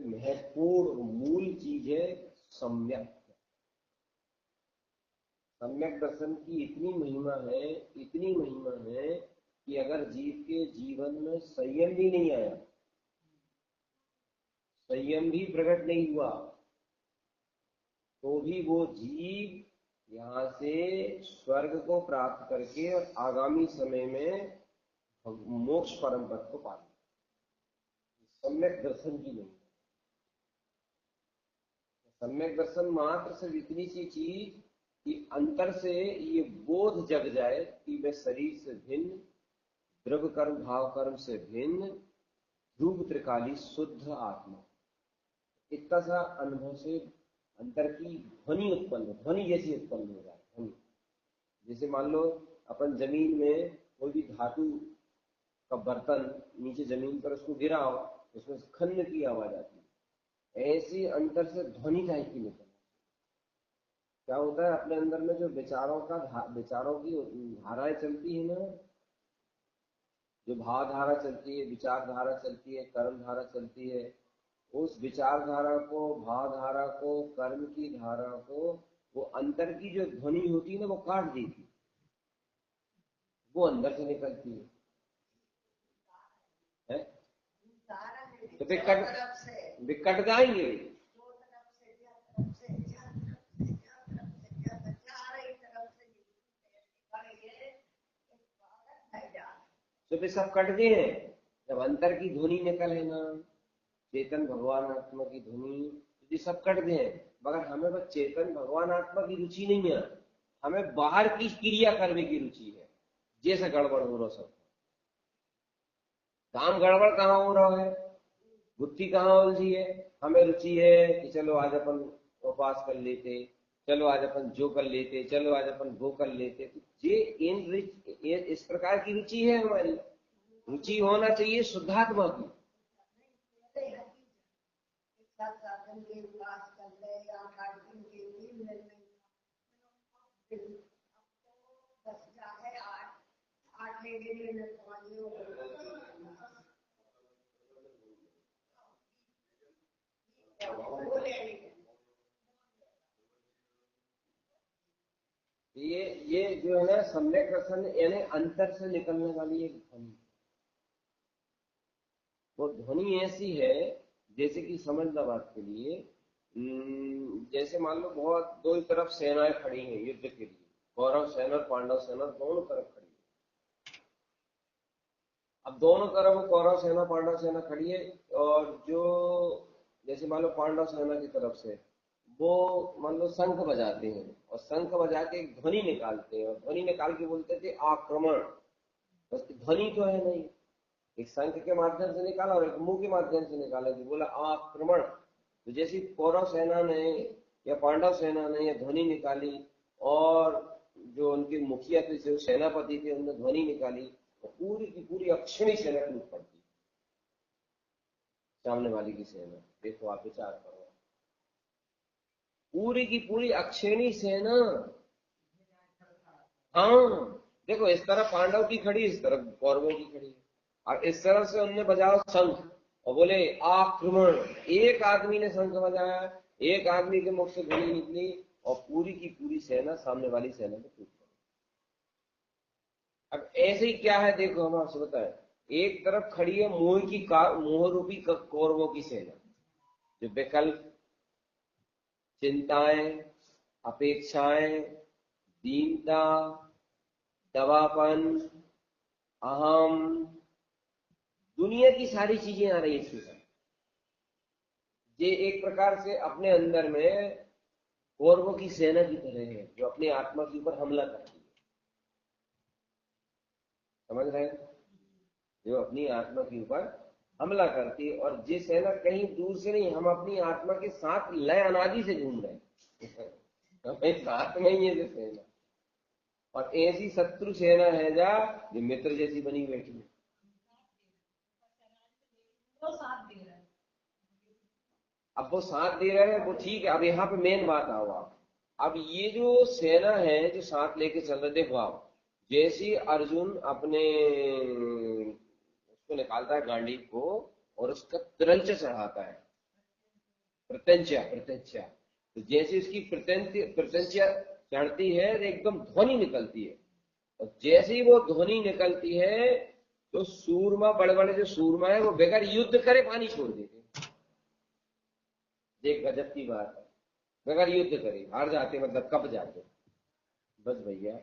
महत्वपूर्ण मूल चीज है सम्यक। सम्यक दर्शन की इतनी महिमा है, इतनी महिमा है कि अगर जीव के जीवन में संयम भी नहीं आया, संयम भी प्रकट नहीं हुआ, तो भी वो जीव यहाँ से स्वर्ग को प्राप्त करके और आगामी समय में मोक्ष परम पद को पा ले। सम्यक दर्शन की नहीं, सम्यक दर्शन मात्र सिर्फ इतनी सी चीज कि अंतर से ये बोध जग जाए कि मैं शरीर से भिन्न, द्रव्य कर्म भाव कर्म से भिन्न, ध्रुव त्रिकाली शुद्ध आत्मा। इतना सा अनुभव से अंतर की ध्वनि उत्पन्न, ध्वनि जैसी उत्पन्न हो जाए। ध्वनि जैसे मान लो अपन जमीन में कोई भी धातु का बर्तन नीचे जमीन पर उसको गिराओ, उसमें खन्न की आवाज आती है, ऐसी अंतर से ध्वनि टाइप की निकल। क्या होता है अपने अंदर में जो विचारों की धाराएं चलती है ना, जो भाव धारा चलती है, विचार धारा चलती है, कर्म धारा चलती है, उस विचार धारा को, भाव धारा को, कर्म की धारा को वो अंतर की जो ध्वनि होती है ना वो काट देती, वो अंदर से निकलती है। तो वे कट जाएंगे। तो वे सब कट गए हैं जब अंतर की ध्वनि निकल है ना, चेतन भगवान आत्मा की ध्वनि, ये सब कट गए हैं। मगर हमें बस चेतन भगवान आत्मा की रुचि नहीं है, हमें बाहर की क्रिया करने की रुचि है। जैसे गड़बड़ हो रहा सब काम, गड़बड़ कहाँ हो रहा है, बुद्धि कहाँ उलझी है। हमें रुचि है कि चलो आज अपन उपवास कर लेते, चलो आज अपन जो कर लेते, चलो आज अपन वो कर लेते। तो ये इस प्रकार की रुचि है हमारी। रुचि होना चाहिए शुद्धात्मा की। ये जो है ना सम्यक दर्शन, यानी अंतर से निकलने वाली एक ध्वनि। वो ध्वनि ऐसी है जैसे कि समझना बात के लिए, जैसे मान लो बहुत दो तरफ सेनाएं खड़ी हैं युद्ध के लिए, कौरव सेना और पांडव सेना दोनों तरफ खड़ी है। अब दोनों तरफ कौरव सेना पांडव सेना खड़ी है, और जो जैसे मान लो पांडव सेना की तरफ से वो मान लो शंख बजाते हैं, और शंख बजा के एक ध्वनि निकालते हैं, और ध्वनि निकाल के बोलते थे आक्रमण। बस ध्वनि तो है नहीं, एक शंख के माध्यम से निकाला और एक मुंह के माध्यम से निकाला कि बोला आक्रमण। तो जैसी कौरव सेना ने या पांडव सेना ने यह ध्वनि निकाली, और जो उनके मुखिया थे, जो सेनापति थे, उन्होंने ध्वनि निकाली, तो पूरी की पूरी अक्षिणी सेना टूट पड़ती सामने वाली की सेना। देखो आप विचार करो, पूरी की पूरी अक्षिणी सेना। हाँ देखो, इस तरफ पांडव की खड़ी, इस तरफ कौरवों की खड़ी, और इस तरफ से उनने बजाया शंख और बोले आक्रमण। एक आदमी ने शंख बजाया, एक आदमी के मुख से ध्वनि निकली, और पूरी की पूरी सेना सामने वाली सेना में टूट पड़ी। अब ऐसे ही क्या है, देखो हम आपसे बताएं, एक तरफ खड़ी है मोह रूपी कौरवों की सेना, जो विकल्प, चिंताएं, अपेक्षाएं, दीनता, दबापन, अहम, दुनिया की सारी चीजें आ रही है इसके साथ। ये एक प्रकार से अपने अंदर में कौरवों की सेना की तरह है, जो अपनी आत्मा के ऊपर हमला करती है। समझ रहे हैं, जो अपनी आत्मा के ऊपर हमला करती है, और ये सेना कहीं दूर से नहीं, हम अपनी आत्मा के साथ लय अनादि से घूम रहे हैं। हमें साथ में ही है जो सेना, और ऐसी शत्रु सेना है जो मित्र जैसी बनी बैठी है। अब वो साथ दे रहे हैं, वो ठीक है। अब यहाँ पे मेन बात आओ आप, अब ये जो सेना है जो साथ लेके चल रहे, देखो आप, जैसे अर्जुन अपने उसको निकालता है गांडीव को और उसका तिरंच चढ़ाता है, प्रत्यंचा प्रत्यंचा। तो जैसे उसकी प्रत्यंचा चढ़ती है तो एकदम ध्वनि निकलती है, और जैसे ही वो ध्वनि निकलती है तो सूरमा, बड़े बड़े जो सूरमा है वो बगैर युद्ध करे पानी छोड़ देते हैं। देख गजब की बात है, बगैर युद्ध करे हार जाते, मतलब कब जाते। बस भैया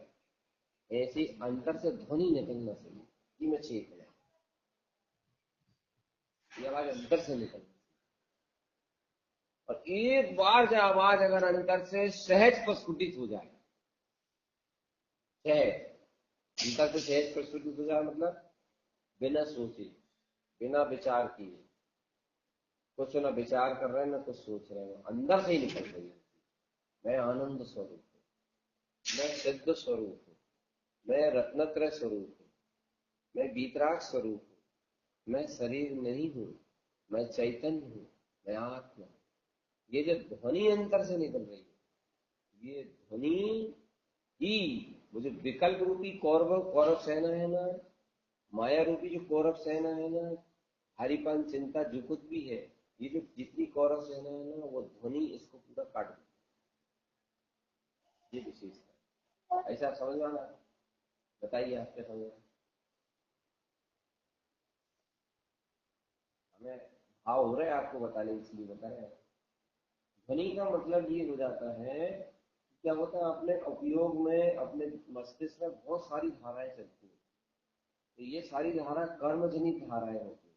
ऐसी अंतर से ध्वनि निकलना चाहिए कि मैं चेक है, ये आवाज अंतर से निकलना। और एक बार जो आवाज अगर अंतर से सहज प्रस्फुटित हो जाए, सहज अंतर से सहज प्रस्फुटित हो जाए, मतलब बिना सोचे बिना विचार किए, कुछ ना विचार कर रहे हैं ना कुछ सोच रहे हैं, अंदर से ही निकल रही है, मैं आनंद स्वरूप हूँ, मैं सिद्ध स्वरूप हूँ, मैं रत्नत्रय स्वरूप हूँ, मैं वीतराग स्वरूप हूँ, मैं शरीर नहीं हूँ, मैं चैतन्य हूँ, मैं आत्मा हूँ। ये जो ध्वनि अंतर से निकल रही है, ये ध्वनि ही मुझे विकल्प रूपी कौरव सेना है ना, माया रूपी जो कौरव सेना है ना, हरिपन चिंता जो कुछ भी है, ये जो जितनी कौरव सेना है ना, वो ध्वनि इसको पूरा काट देती, ये विशेषता। ऐसा आप समझ में आ रहा है? बताइए आप क्या समझ रहे हैं? हमें भाव हो रहा है आपको बताने, इसलिए बता रहे हैं। ध्वनि का मतलब ये हो जाता है, क्या होता है अपने उपयोग में, अपने मस्तिष्क में बहुत सारी धाराएं चलती हैं, तो ये सारी धारा कर्मजनित धाराएं होती हैं,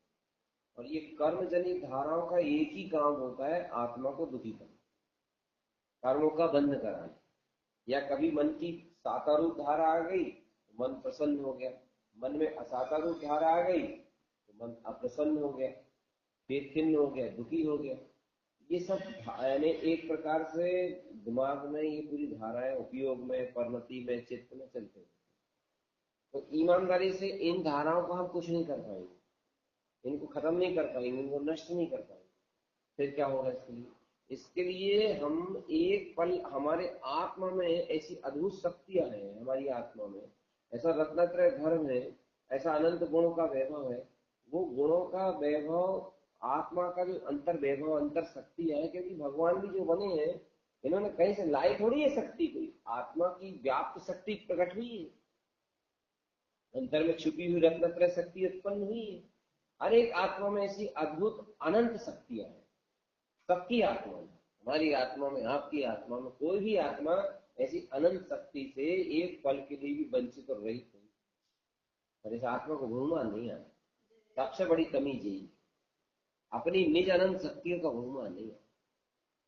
और ये कर्मजनित धाराओं का एक ही काम होता है, आत्मा को दुखी करना, कर्मों का बंध कराना। या कभी मन की साकारूप धारा आ गई तो मन प्रसन्न हो गया, मन में असाकारूप धारा आ गई तो मन अप्रसन्न हो गया, पेट खिन्न हो गया, दुखी हो गया। ये सब यानी एक प्रकार से दिमाग में ये पूरी धाराएं उपयोग में, परिणति में, चित्त में चलते हैं। तो ईमानदारी से इन धाराओं को हम कुछ नहीं कर पाएंगे, इनको खत्म नहीं कर पाएंगे, इनको नष्ट नहीं कर पाएंगे। फिर क्या होगा इसके लिए? इसके लिए हम एक पल, हमारे आत्मा में ऐसी अद्भुत शक्तियां हैं, हमारी आत्मा में ऐसा रत्नत्रय धर्म है, ऐसा अनंत गुणों का वैभव है। वो गुणों का वैभव, आत्मा का जो अंतर वैभव, अंतर शक्ति है, क्योंकि भगवान भी जो बने हैं, इन्होंने कहीं से लाई थोड़ी है शक्ति, कोई आत्मा की व्याप्त शक्ति प्रकट हुई है, अंतर में छुपी हुई रत्नत्रय शक्ति उत्पन्न हुई है। हर एक आत्मा में ऐसी अद्भुत अनंत शक्तियां हैं, सबकी आत्मा में, हमारी आत्मा में, आपकी आत्मा में, कोई भी आत्मा ऐसी अनंत शक्ति से एक पल के लिए भी वंचित और रहित नहीं। और इस आत्मा को गुणमान नहीं आता, सबसे बड़ी कमी यही, अपनी निज अनंत शक्तियों का गुणमान नहीं आता।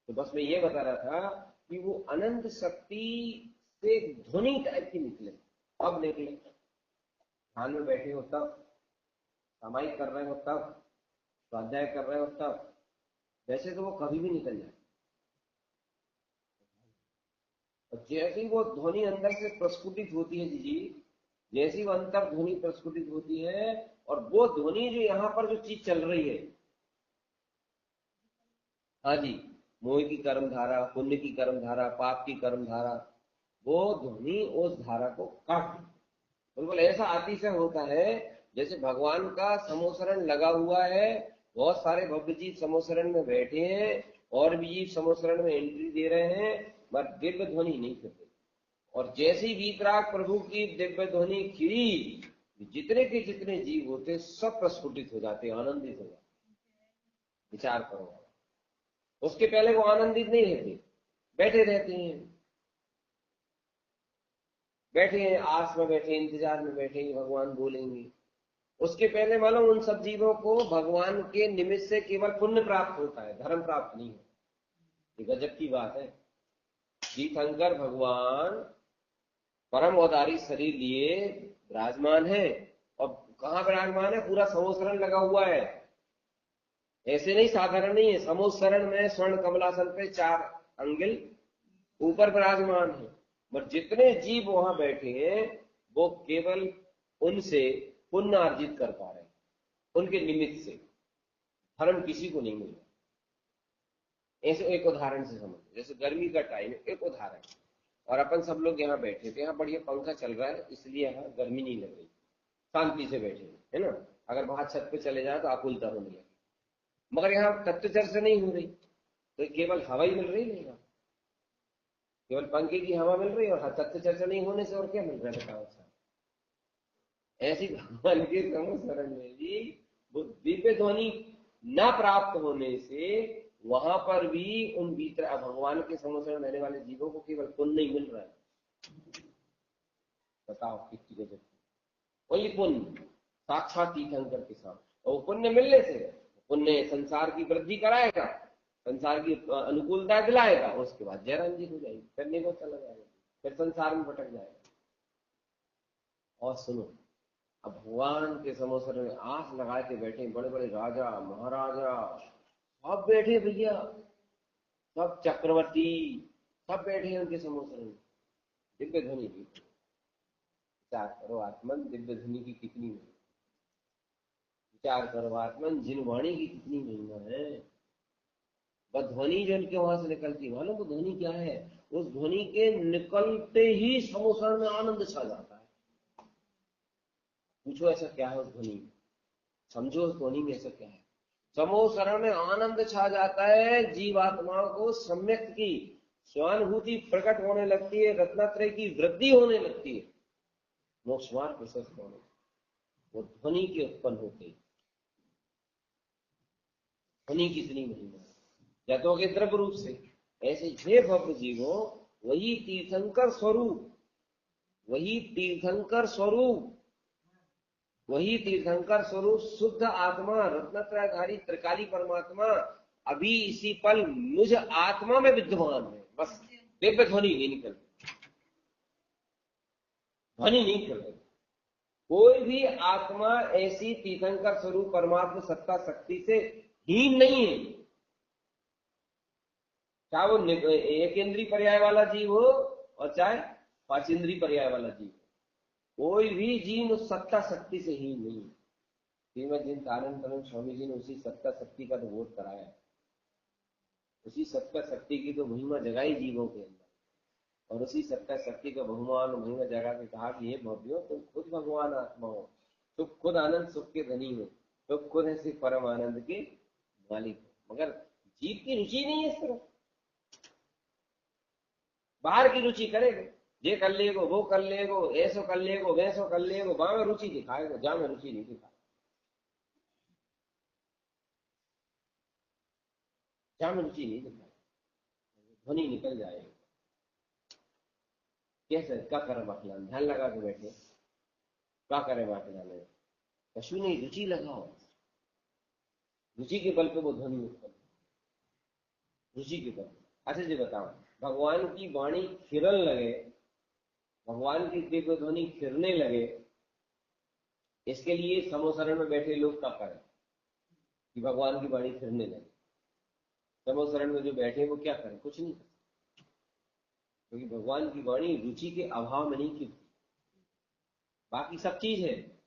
तो बस मैं ये बता रहा था कि वो अनंत शक्ति से ध्वनि टाइप की निकले, अब निकले, ध्यान में बैठे हो तब, सामायिक कर रहे हो तब, स्वाध्याय कर रहे हो तब, वैसे तो वो कभी भी निकल जाए। और जैसे ही वो ध्वनि अंदर से प्रस्फुटित होती है जी, जैसी वो अंतर ध्वनि प्रस्फुटित होती है, और वो ध्वनि जो यहाँ पर जो चीज चल रही है, हाँ जी, मोह की कर्म धारा, पुण्य की कर्म धारा, पाप की कर्म धारा, वो ध्वनि उस धारा को काट देती है। बिल्कुल ऐसा अतिशय होता है जैसे भगवान का समोसरण लगा हुआ है, बहुत सारे भव्य जीव समोसरण में बैठे हैं, और भी जीव समोसरण में एंट्री दे रहे हैं, पर दिव्य ध्वनि नहीं कर रही। और जैसी वीतराग प्रभु की दिव्य ध्वनि खिली, जितने के जितने जीव होते सब प्रस्फुटित हो जाते, आनंदित हो जाते। विचार करो, उसके पहले वो आनंदित नहीं रहते, बैठे रहते हैं, बैठे हैं आस में, बैठे इंतजार में बैठे हैं भगवान बोलेंगे। उसके पहले मालूम उन सब जीवों को भगवान के निमित्त से केवल पुण्य प्राप्त होता है, धर्म प्राप्त नहीं होता। ये गजब की बात है। तीर्थंकर भगवान परम अवतारी शरीर लिए विराजमान है, और कहाँ विराजमान है? पूरा समोसरण लगा हुआ है, ऐसे नहीं, साधारण नहीं है, समोसरण में स्वर्ण कमलासन पे 4 अंगिल ऊपर विराजमान है। पर जितने जीव वहां बैठे हैं वो केवल उनसे पुण्य अर्जित कर पा रहे हैं, उनके निमित्त से, धर्म किसी को नहीं मिल रहा। ऐसे एक उदाहरण से समझ, जैसे गर्मी का टाइम है, एक उदाहरण, और अपन सब लोग यहाँ बैठे थे, यहाँ बढ़िया पंखा चल रहा है, इसलिए यहाँ गर्मी नहीं लग रही, शांति से बैठे है ना। अगर बाहर छत पे चले जाए तो आकुलता होने लगे, मगर यहाँ तत्व चर्चा नहीं हो रही, तो केवल हवा ही मिल रही नहीं, केवल पंखे की हवा मिल रही है और तथ्य चर्चा नहीं होने से और क्या मिल रहा है बताओ। अच्छा, ऐसी भगवान के शरण में भी वो दिव्य ध्वनि न प्राप्त होने से वहां पर भी उन भीतर भगवान के शरण रहने वाले जीवों को केवल पुण्य नहीं मिल रहा है। बताओ कितनी गजब, वही पुण्य साक्षात तीर्थंकर के साथ। और वो पुण्य मिलने से पुण्य संसार की वृद्धि कराएगा, संसार की अनुकूलता दिलाएगा, उसके बाद जयराम जी हो जाएगी, करने को चला जाएगा, फिर संसार में भटक जाएगा। और सुनो, अब भगवान के समोसर में आंख लगा के बैठे बड़े बड़े राजा महाराजा, सब बैठे भैया, सब चक्रवर्ती, सब बैठे हैं उनके समोसर में। दिव्य ध्वनि की विचार करो आत्मन, दिव्य ध्वनि की कितनी विचार करो आत्मन, जिन वाणी की कितनी महिमा है। वह ध्वनि जो उनके वहां से निकलती, मालूम वो ध्वनि क्या है? उस ध्वनि के निकलते ही समोसर में आनंद छा जाता है। पूछो ऐसा क्या है उस ध्वनि में, समझो उस ध्वनि में ऐसा क्या है। समोसरण में आनंद छा जाता है, जीवात्माओं को सम्यक की स्वानुभूति प्रकट होने लगती है, रत्नात्रय की वृद्धि होने लगती है, मोक्ष मार्ग प्रशस्त होने, वो ध्वनि के उत्पन्न होते। ध्वनि कितनी महिमा है, जतों के द्रव्य रूप से। ऐसे हे भव्य जीवो, वही तीर्थंकर स्वरूप, वही तीर्थंकर स्वरूप, वही तीर्थंकर स्वरूप शुद्ध आत्मा, रत्नत्रयधारी त्रिकाली परमात्मा अभी इसी पल मुझ आत्मा में विद्यमान है। बस दिव्य ध्वनि नहीं निकल रही, ध्वनि नहीं निकल रही। कोई भी आत्मा ऐसी तीर्थंकर स्वरूप परमात्मा सत्ता शक्ति से हीन नहीं है, चाहे वो एक इंद्रिय पर्याय वाला जीव हो और चाहे पांच इंद्रिय पर्याय वाला जीव हो, कोई भी जीव उस सत्ता शक्ति से हीन नहीं है। श्रीमद जिन आनंद स्वामी जी ने उसी सत्ता शक्ति का तो बोध कराया, उसी सत्ता शक्ति की तो महिमा जगाई जीवों के अंदर, और उसी सत्ता शक्ति का बहुमान महिमा जगा के कहा कि ये भव्यो तुम खुद भगवान आत्मा हो, तुम खुद आनंद सुख के धनी हो, तुम खुद ऐसे परम आनंद के मालिक हो। मगर जीव की रुचि नहीं है इस तरफ, बाहर की रुचि करेगा, ये कर लेगो वो कर लेगो, ऐसो कर लेगो वैसो कर लेगो, वहां में रुचि दिखाएगा, जहां में रुचि नहीं दिखाएगा, जहां में रुचि नहीं दिखाएगा, ध्वनि निकल जाएगा। कैसे क्या करे बाकी, ध्यान लगा के बैठे, क्या करे बाकी, कशु नहीं, रुचि लगाओ, रुचि के बल पे वो ध्वनि उत्पन्न, रुचि के बल। अच्छा जी बताओ, भगवान की वाणी खिरन लगे, भगवान की दिव्य ध्वनि खिरने लगे, इसके लिए समोसरण में बैठे लोग क्या करें कि भगवान की वाणी खिरने लगे? समोसरण में जो बैठे वो क्या करें? कुछ नहीं कर, क्योंकि भगवान की वाणी रुचि के अभाव में नहीं खिलती, बाकी सब चीज है।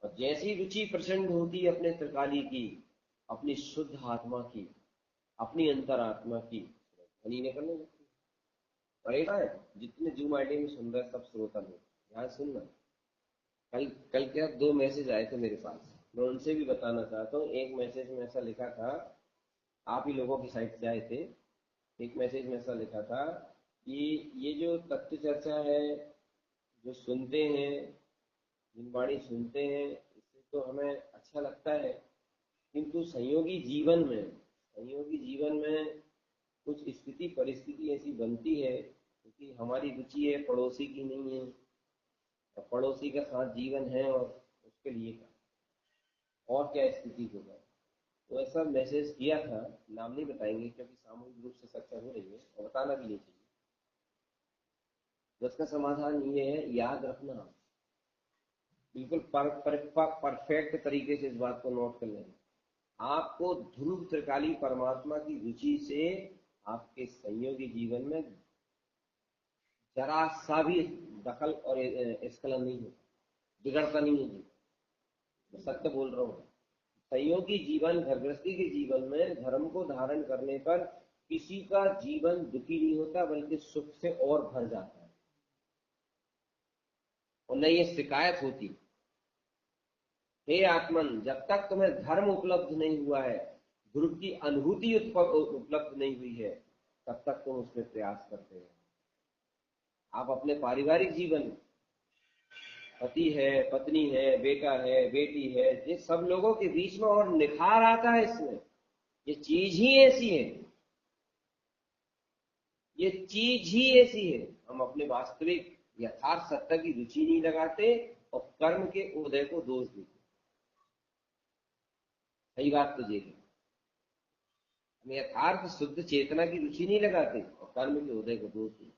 और जैसी रुचि प्रचंड होती है अपने त्रिकाली की, अपनी शुद्ध आत्मा की, अपनी अंतरात्मा की, ध्वनि निकलने लगती है। पढ़ेगा है जितने जूम आईडी में सुन रहे सब श्रोता लोग ध्यान सुनना। कल कल क्या दो मैसेज आए थे मेरे पास, मैं उनसे भी बताना चाहता हूँ। एक मैसेज में ऐसा लिखा था, आप ही लोगों की साइट से आए थे, एक मैसेज में ऐसा लिखा था कि ये जो तथ्य चर्चा है जो सुनते हैं, जिन वाणी सुनते हैं, इससे तो हमें अच्छा लगता है, किंतु संयोगी जीवन में कुछ स्थिति परिस्थिति ऐसी बनती है क्योंकि हमारी रुचि है पड़ोसी की नहीं है, और पड़ोसी के साथ जीवन है, और उसके लिए का और क्या स्थिति होगा। तो ऐसा मैसेज किया था, नाम नहीं बताएंगे क्योंकि सामूहिक रूप से चर्चा हो रही है और बताना भी नहीं चाहिए। तो इसका समाधान ये है, याद रखना, बिल्कुल परफेक्ट तरीके से इस बात को नोट कर लेना। आपको ध्रुव त्रिकाली परमात्मा की रुचि से आपके संयोगी जीवन में जरा सा भी दखल और स्खलन नहीं होता, बिगड़ता नहीं है जीवन, मैं सत्य बोल रहा हूँ। संयोगी जीवन, घर गृहस्थी के जीवन में धर्म को धारण करने पर किसी का जीवन दुखी नहीं होता, बल्कि सुख से और भर जाता है, और न ये शिकायत होती। हे आत्मन, जब तक तुम्हें धर्म उपलब्ध नहीं हुआ है, गुरु की अनुभूति उपलब्ध नहीं हुई है, तब तक तुम उसमें प्रयास करते हो। आप अपने पारिवारिक जीवन, पति है, पत्नी है, बेटा है, बेटी है, ये सब लोगों के बीच में और निखार आता है इसमें। ये चीज ही ऐसी है, ये चीज ही ऐसी है। हम अपने वास्तविक यथार्थ सत्ता की रुचि नहीं लगाते और कर्म के उदय को दोष देते। सही बात तो ये है, हम यथार्थ शुद्ध चेतना की रुचि नहीं लगाते और कर्म के उदय को दोष देते।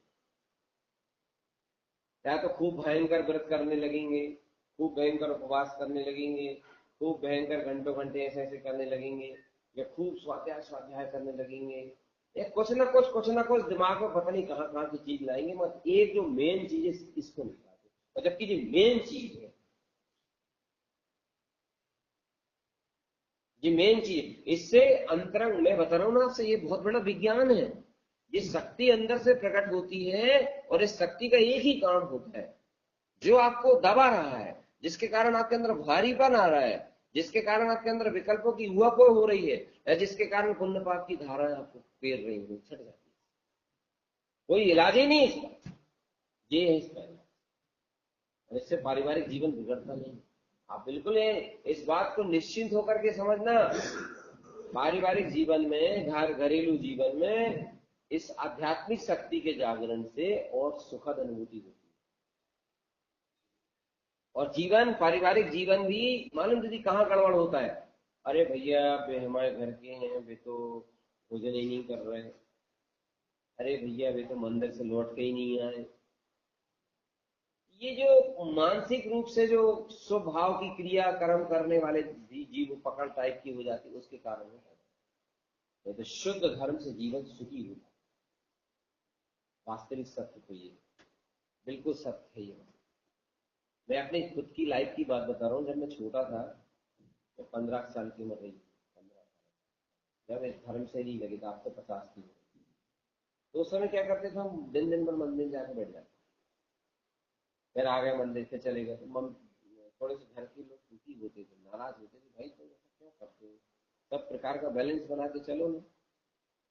या तो खूब भयंकर व्रत करने लगेंगे, खूब भयंकर उपवास करने लगेंगे, खूब भयंकर घंटों घंटे ऐसे ऐसे करने लगेंगे, या खूब स्वाध्याय स्वाध्याय करने लगेंगे, या कुछ ना कुछ दिमाग में पता नहीं कहाँ कहाँ की चीज लाएंगे, मत एक जो मेन चीज है इसको नहीं लाते। और जबकि जो मेन चीज है, ये मेन चीज, इससे अंतरंग, मैं बता रहा हूं ना आपसे, ये बहुत बड़ा विज्ञान है। ये शक्ति अंदर से प्रकट होती है और इस शक्ति का एक ही काम होता है, जो आपको दबा रहा है, जिसके कारण आपके अंदर भारीपन आ रहा है, जिसके कारण आपके अंदर विकल्पों की उहापोह हो रही है, या जिसके कारण पुण्य पाप की धाराएं आपको पेर रही है, छट जाती है। कोई इलाज ही नहीं इसका, ये है इसका इलाज। इससे पारिवारिक जीवन बिगड़ता नहीं। आप बिल्कुल इस बात को निश्चिंत होकर के समझना, पारिवारिक जीवन में, घरेलू जीवन में इस आध्यात्मिक शक्ति के जागरण से और सुखद अनुभूति होती है। और जीवन, पारिवारिक जीवन भी मालूम दीदी कहाँ गड़बड़ होता है। अरे भैया वे हमारे घर के हैं, वे तो भोजन ही नहीं कर रहे। अरे भैया वे तो मंदिर से लौट के ही नहीं आए। ये जो मानसिक रूप से जो स्वभाव की क्रिया कर्म करने वाले जीव पकड़ टाइप की हो जाती है, उसके कारण होता है। तो शुद्ध धर्म से जीवन सुखी होता है। वास्तविक सत्य तो ये बिल्कुल सत्य है। ये मैं अपनी खुद की लाइफ की बात बता रहा हूँ। जब मैं छोटा था, तो 15 साल की उम्र रही, 15 साल, जब इस धर्म से नहीं लगी था, आपको 50 की, तो उस समय क्या करते थे हम, दिन दिन भर मंदिर जाके बैठ जाते। फिर आ गए मंदिर से चले गए, तो थोड़े से घर के लोग दुखी होते थे, नाराज होते थे, भाई तुम ऐसा क्यों करते हो, सब प्रकार का बैलेंस बना के चलो ना,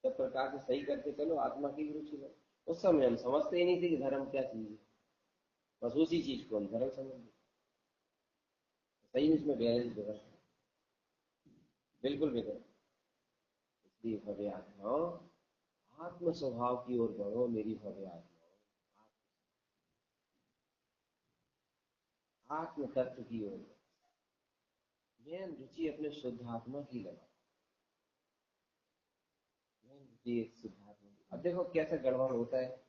सब प्रकार से सही करके चलो, आत्मा की रुचि लो। उस समय हम समझते ही नहीं थे कि धर्म क्या चीज है, बस उसी चीज को हम धर्म समझते। सही में इसमें बैलेंस बिगड़, बिल्कुल बिगड़। इसलिए भव्य आत्माओं, आत्म स्वभाव की ओर बढ़ो मेरी भव्य आत्मा, आत्म तत्व की ओर। मैं रुचि अपने शुद्ध आत्मा की लगा, मैं रुचि शुद्ध आत्मा की। अब देखो कैसे गड़बड़ होता है,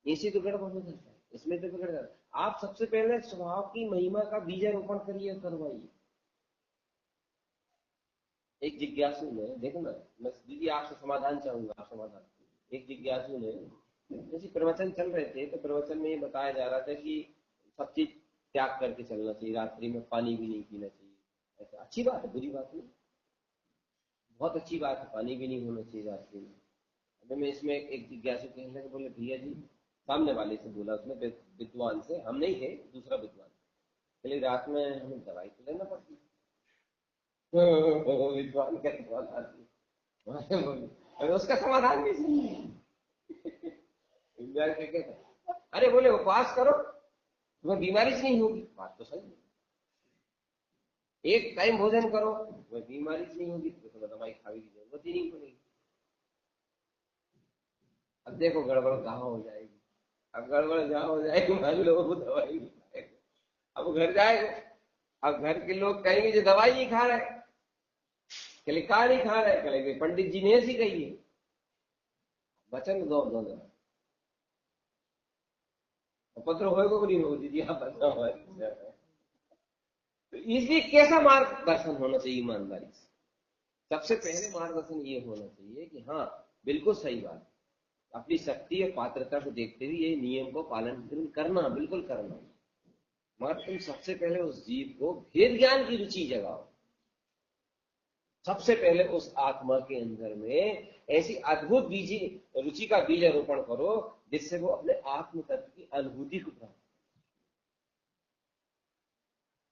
इसी तो गड़बड़ हो जाता है, इसमें तो बिगड़ जाता है। आप सबसे पहले स्वभाव की महिमा का बीजारोपण करिए, करवाइए। एक जिज्ञासु ने, देखो ना, मैं दीदी आपसे समाधान चाहूंगा, आप समाधान। एक जिज्ञासु ने, जैसे प्रवचन चल रहे थे, तो प्रवचन में ये बताया जा रहा था कि सब चीज त्याग करके चलना चाहिए, रात्रि में पानी भी नहीं पीना चाहिए। ऐसा अच्छी बात है, बुरी बात नहीं, बहुत अच्छी बात है, पानी भी नहीं होना चाहिए रात्रि में। अभी मैं इसमें एक जिज्ञासु कहने लगे, बोले भैया जी, सामने वाले से बोला उसने, विद्वान से, हम नहीं थे, दूसरा विद्वान, बोले रात में हमें दवाई तो लेना पड़ती है। विद्वान का समाधान बोले, अरे उसका समाधान भी सही है। विद्वान क्या कहता, अरे बोले उपवास करो, तुम्हें बीमारी से नहीं होगी, बात तो सही है। एक टाइम भोजन करो, वह बीमारी से नहीं होगी, तो तुम्हें दवाई खाने की जरूरत ही नहीं पड़ेगी। अब देखो गड़बड़ कहाँ हो जाएगी। अब गड़बड़ जहाँ हो जाएगी, मान लो वो दवाई नहीं खाएगा, अब घर जाएगा, अब घर के लोग कहेंगे जो दवाई नहीं खा रहे, चले कहा नहीं खा रहे, कहेंगे पंडित जी ने ऐसी कही है, वचन दो दो दो पत्र होएगा नहीं हो दीजिए, आप बताओ। तो इसलिए कैसा मार्गदर्शन होना चाहिए ईमानदारी से? सबसे पहले मार्गदर्शन ये होना चाहिए कि हाँ, बिल्कुल सही बात, अपनी शक्ति और पात्रता को देखते हुए ये नियम को पालन करना, बिल्कुल करना। मगर तुम सबसे पहले उस जीव को भेद ज्ञान की रुचि जगाओ। सबसे पहले उस आत्मा के अंदर में ऐसी अद्भुत बीजी रुचि का बीज आरोपण करो, जिससे वो अपने आत्म तत्व की अनुभूति को प्राप्त।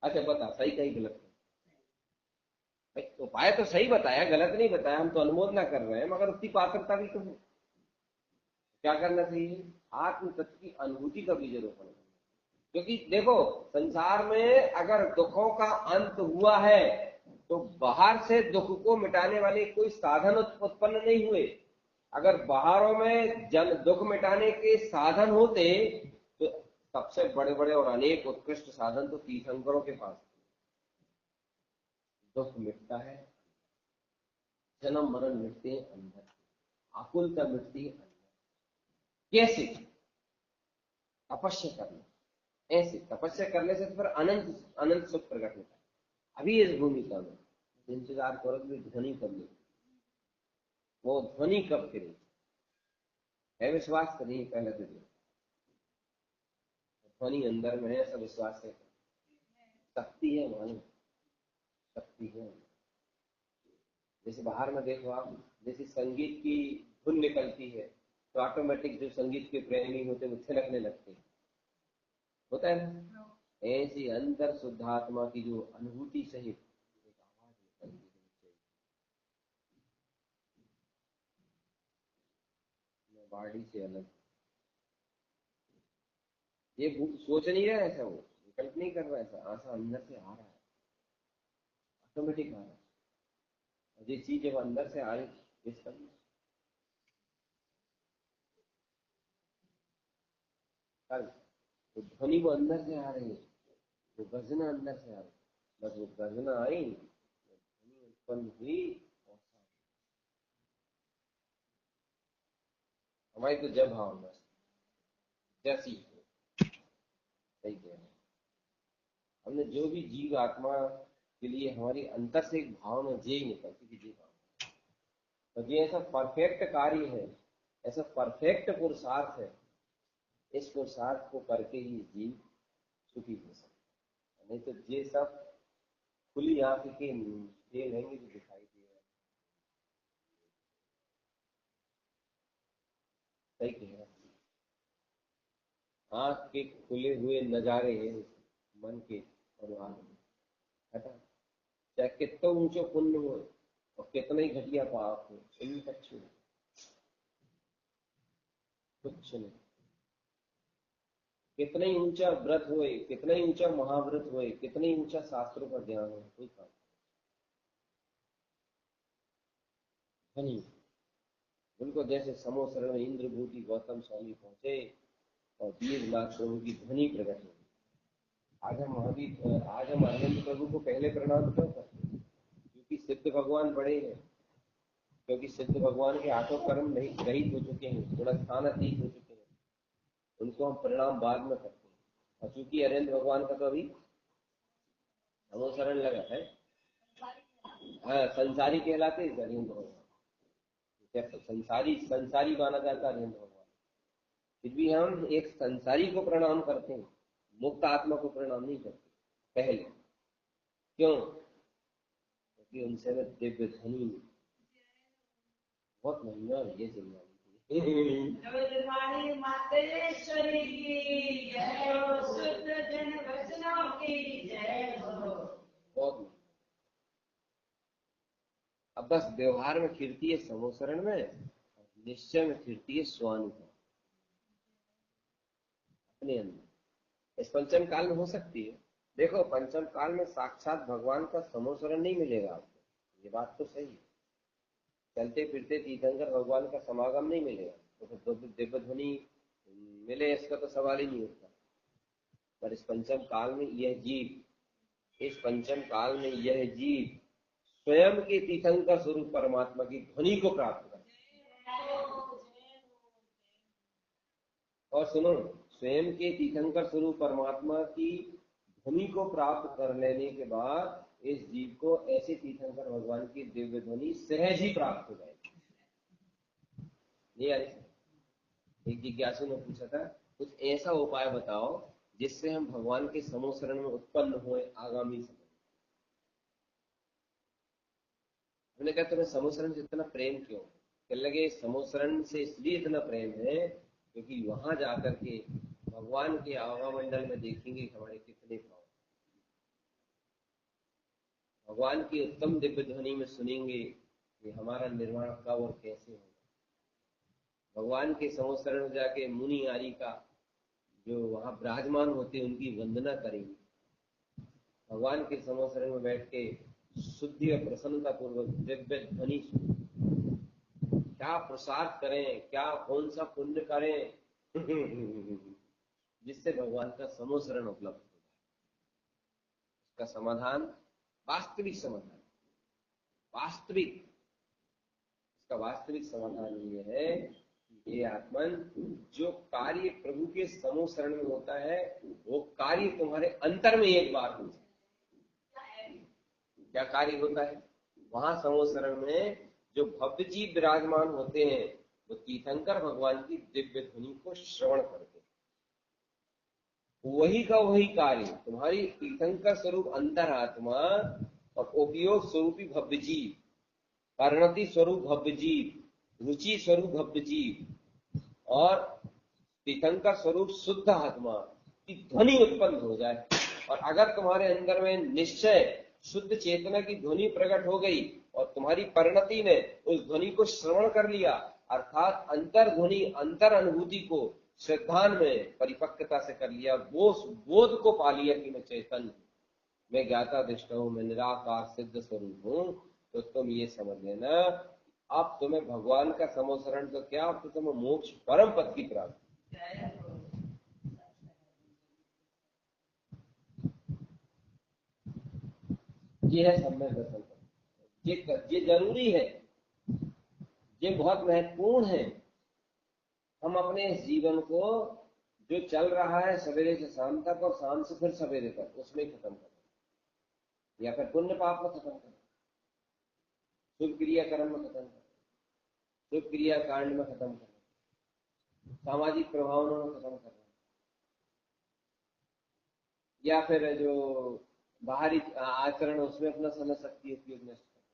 अच्छा बता, सही कहीं गलत? भाई उपाय तो सही बताया, गलत नहीं बताया, हम तो अनुमोदना कर रहे हैं, मगर उतनी पात्रता भी तो है। क्या करना चाहिए? आत्म तत्व की अनुभूति का बीज रोपण करना। क्योंकि देखो, संसार में अगर दुखों का अंत हुआ है तो बाहर से दुख को मिटाने वाले कोई साधन उत्पन्न नहीं हुए। अगर बाहरों में जन दुख मिटाने के साधन होते तो सबसे बड़े बड़े और अनेक उत्कृष्ट साधन तो तीर्थंकरों के पास थे। दुख मिटता है, जन्म मरण मिटते हैं अंदर, आकुलता मिटती है अंदर। कैसे? तपस्या करना। ऐसे तपस्या करने से तो फिर अनंत अनंत सुख प्रकट होता है। अभी इस भूमिका में इंतजार करो कि ध्वनि कब मिले, वो ध्वनि कब फिरे है। विश्वास तो नहीं पहले तो ध्वनि अंदर में है, ऐसा विश्वास है। शक्ति है मानो, शक्ति है। जैसे बाहर में देखो आप, जैसे संगीत की धुन निकलती है तो ऑटोमेटिक जो संगीत के प्रेमी होते हैं वो थिरकने लगते हैं, होता है ना? ऐसी अंदर शुद्धात्मा की जो अनुभूति सहित एक आवाज निकलती है, बाड़ी से अलग। ये सोच नहीं रहा है ऐसा, वो विकल्प नहीं कर रहा है, ऐसा आशा अंदर से आ रहा है, ऑटोमेटिक आ रहा है। और ये चीज जब अंदर से आ रही, इसका कल तो ध्वनि वो अंदर से आ रही है, वो गर्जना अंदर से आ रही है। बस वो गर्जना आई, ध्वनि उत्पन्न हुई, और हमारी तो जब भावना जैसी सही कह रहे हैं। हमने जो भी जीव आत्मा के लिए हमारी अंतर से एक भावना जे निकलती थी, जी भावना, तो ये ऐसा परफेक्ट कार्य है, ऐसा परफेक्ट पुरुषार्थ है। इस पुरुषार्थ को करके ही जीव सुखी हो सकता, नहीं तो ये सब खुली आंख के खेल रहेंगे जो दिखाई दे रहा है। सही कह रहा है। आंख के खुले हुए नजारे हैं मन के, और आंख हटा, चाहे कितना ऊंचो पुण्य हो और कितना ही घटिया पाप हो, इनमें कुछ नहीं, कुछ नहीं। कितना ही ऊंचा व्रत होए, कितना ही ऊंचा महाव्रत होए, कितना ही ऊंचा शास्त्रों का ज्ञान हो, कोई काम नहीं। उनको जैसे समोसरण में इंद्र भूति गौतम स्वामी पहुंचे और 20 लाख प्रभु की ध्वनि प्रकट हुई। आज हम अरविंद प्रभु को पहले प्रणाम क्यों करते हैं? क्योंकि सिद्ध भगवान बड़े हैं, क्योंकि सिद्ध भगवान के आठों कर्म नहीं रहित हो चुके हैं, थोड़ा स्थान अतीत हो चुके हैं, उनको हम परिणाम बाद में करते हैं। और चूंकि अरविंद भगवान का तो अभी समोसरण लगा है, हाँ, संसारी कहलाते हैं अरविंद भगवान। संसारी संसारी माना जाता है अरविंद भगवान, फिर भी हम एक संसारी को प्रणाम करते हैं, मुक्त आत्मा को प्रणाम नहीं करते पहले। क्यों? क्योंकि उनसे हमें दिव्य ध्वनि बहुत महिमा है, ये चिल्ला बहुत। अब बस व्यवहार में फिरती है समोसरण में, निश्चय में फिरती है स्वानु का अपने अंदर। इस पंचम काल में हो सकती है। देखो, पंचम काल में साक्षात भगवान का समोसरण नहीं मिलेगा आपको, ये बात तो सही है। चलते फिरते तीर्थंकर भगवान का समागम नहीं मिलेगा, तो दिव्य ध्वनि मिले इसका तो सवाल ही नहीं उठता। पर इस पंचम काल में यह जीव, इस पंचम काल में यह जीव स्वयं के तीर्थंकर स्वरूप परमात्मा की ध्वनि को प्राप्त कर। और सुनो, स्वयं के तीर्थंकर स्वरूप परमात्मा की ध्वनि को प्राप्त कर लेने के बाद इस जीव को ऐसे तीर्थंकर भगवान की दिव्य ध्वनि सहज ही प्राप्त हो जाएगी। ये एक जिज्ञासु ने पूछा था, कुछ ऐसा उपाय बताओ जिससे हम भगवान के समोसरण में उत्पन्न हुए आगामी समय। हमने कहा तुम्हें समोसरण से इतना प्रेम क्यों? कहने लगे समोसरण से इसलिए इतना प्रेम है क्योंकि वहां जाकर के भगवान के आवामंडल में देखेंगे हमारे कितने भाव, भगवान की उत्तम दिव्य ध्वनि में सुनेंगे कि हमारा निर्माण कब और कैसे होगा। भगवान के संवत्सरण में जाके मुनि आदि का जो वहां विराजमान होते उनकी वंदना करेंगे। भगवान के संवत्सरण में बैठ के शुद्धि और प्रसन्नता पूर्वक दिव्य ध्वनि क्या प्रसाद करें, क्या कौन सा पुण्य करें जिससे भगवान का समोसरण उपलब्ध हो जाए। इसका समाधान, वास्तविक समाधान, इसका वास्तविक समाधान ये है कि ये आत्मन, जो कार्य प्रभु के समोसरण में होता है वो कार्य तुम्हारे अंतर में एक बार हो जाए। क्या कार्य होता है वहां समोसरण में? जो भव्य जीव विराजमान होते हैं वो तीर्थंकर भगवान की दिव्य ध्वनि को श्रवण करते हैं। वही का वही कार्य तुम्हारी तीर्थंकर स्वरूप अंतरात्मा और उपयोग स्वरूपी भव्य जीव, परिणति स्वरूप भव्य जीव, रुचि स्वरूप भव्य जीव और तीर्थंकर स्वरूप शुद्ध आत्मा की ध्वनि उत्पन्न हो जाए। और अगर तुम्हारे अंदर में निश्चय शुद्ध चेतना की ध्वनि प्रकट हो गई और तुम्हारी परिणति ने उस ध्वनि को श्रवण कर लिया, अर्थात अंतर ध्वनि, अंतर अनुभूति को श्रद्धान में परिपक्वता से कर लिया, वो बोध को पा लिया कि मैं चेतन हूं, मैं ज्ञाता दृष्टा हूं, मैं निराकार सिद्ध स्वरूप हूं, तो तुम ये समझ लेना अब तुम्हें भगवान का समोसरण तो क्या, अब तो तुम्हें मोक्ष परम पद की प्राप्ति। ये है सम्यक दर्शन। ये जरूरी है, ये बहुत महत्वपूर्ण है। हम अपने जीवन को जो चल रहा है सवेरे से शाम तक और शाम से फिर सवेरे तक, उसमें खत्म करें या फिर पुण्य पाप में खत्म करें, शुभ क्रिया कर्म में खत्म करें, शुभ क्रिया कांड में खत्म करें, सामाजिक प्रभावों में खत्म करें, या फिर जो बाहरी आचरण उसमें अपना समय शक्ति उपयोग नष्ट करें,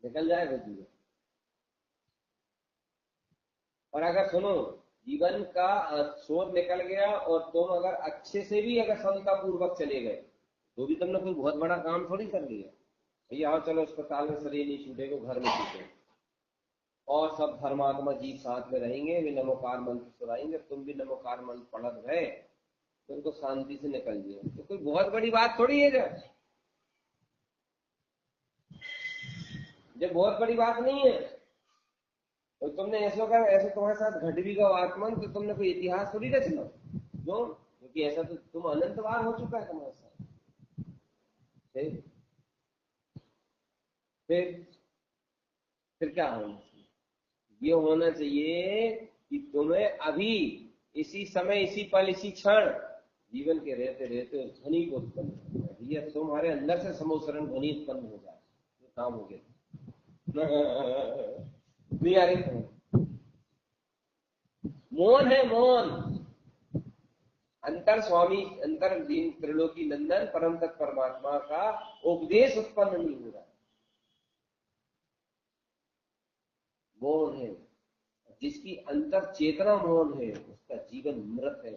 निकल जाएगा जीवन। और अगर सुनो जीवन का शोर निकल गया और तुम अगर अच्छे से भी अगर समता पूर्वक चले गए तो भी तुमने कोई बहुत बड़ा काम थोड़ी कर लिया। भैया आओ चलो अस्पताल में शरीर नहीं छूटेगा, घर में छूटेगा और सब धर्मात्मा जीव साथ में रहेंगे, वे नमोकार मंत्र सुनाएंगे, तुम भी नमोकार मंत्र पढ़त रहे, तुम तो शांति से निकल जाए, तो कोई बहुत बड़ी बात थोड़ी है। जब बहुत बड़ी बात नहीं है तो तुमने ऐसे तुम्हारे साथ घट भी गया आत्मन, तो तुमने कोई इतिहास थोड़ी रचना, क्यों? क्योंकि ऐसा तो तुम अनंत बार हो चुका है तुम्हारे साथ। फिर क्या होना चाहिए? ये होना चाहिए कि तुम्हें अभी इसी समय, इसी पल, इसी क्षण जीवन के रहते रहते उस ध्वनि को उत्पन्न करना है। ये तुम्हारे अंदर से समोसरण ध्वनि उत्पन्न हो जाए तो काम हो गया। मौन है, मौन। अंतर स्वामी, अंतर दीन त्रिलोकी नंदन परम तत् परमात्मा का उपदेश उत्पन्न नहीं हो रहा, मौन है। जिसकी अंतर चेतना मौन है उसका जीवन मृत है,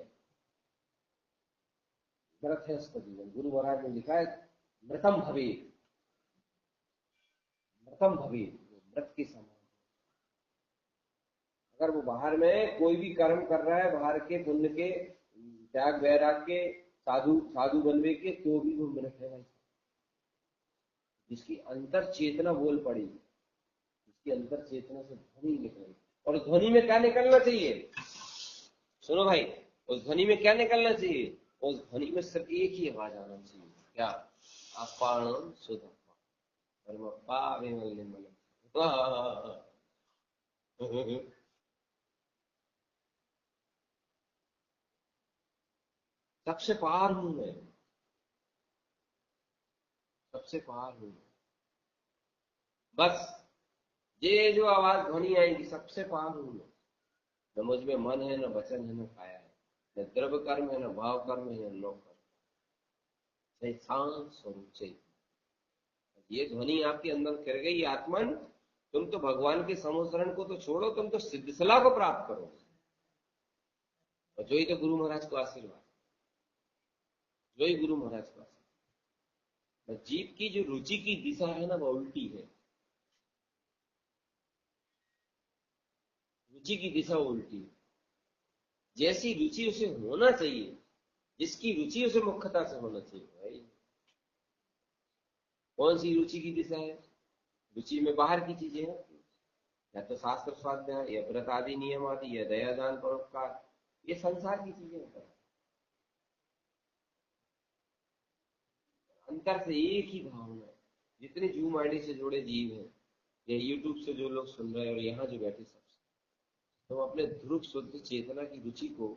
मृत है उसका जीवन। गुरु महाराज ने लिखा है मृतम भवे, मृतम भवे, मृत के समान। अगर वो बाहर में कोई भी कर्म कर रहा है, बाहर के पुण्य के, त्याग वैराग के, साधु बनवे के, तो भी वो मृत है भाई। जिसकी अंतर चेतना बोल पड़ी, जिसकी अंतर चेतना से ध्वनि निकले, और ध्वनि में क्या निकलना चाहिए? सुनो भाई, उस ध्वनि में क्या निकलना चाहिए? उस ध्वनि में सिर्फ एक ही आवाज आना चाहिए, क्या? अपाणम सुधम सबसे पार हूं मैं, सबसे पार हूं। बस ये जो आवाज ध्वनि आएगी, सबसे पार हूं मैं। न मुझ में मन है, न वचन है, न काया है, न द्रव्य कर्म है, न भाव कर्म है, न लोक कर्म, शांत स्वरूप से। ये ध्वनि आपके अंदर फिर गई आत्मन, तुम तो भगवान के समोसरण को तो छोड़ो, तुम तो सिद्धसला को प्राप्त करो। और जो ही तो गुरु महाराज को आशीर्वाद, जो ही गुरु महाराज को आशीर्वाद। जीव की जो रुचि की दिशा है ना वो उल्टी है। रुचि की दिशा उल्टी है। जैसी रुचि उसे होना चाहिए, जिसकी रुचि उसे मुख्यता से होना चाहिए भाई। कौन सी रुचि की दिशा है? रुचि में बाहर की चीजें हैं, या तो शास्त्र स्वाध्याय, या व्रत आदि नियम आदि, या दया दान परोपकार, ये संसार की चीजें हैं। अंतर से एक ही भावना है। जितने जूम आईडी से जुड़े जीव हैं, या यूट्यूब से जो लोग सुन रहे हैं, और यहाँ जो बैठे सब, तो अपने ध्रुव शुद्ध चेतना की रुचि को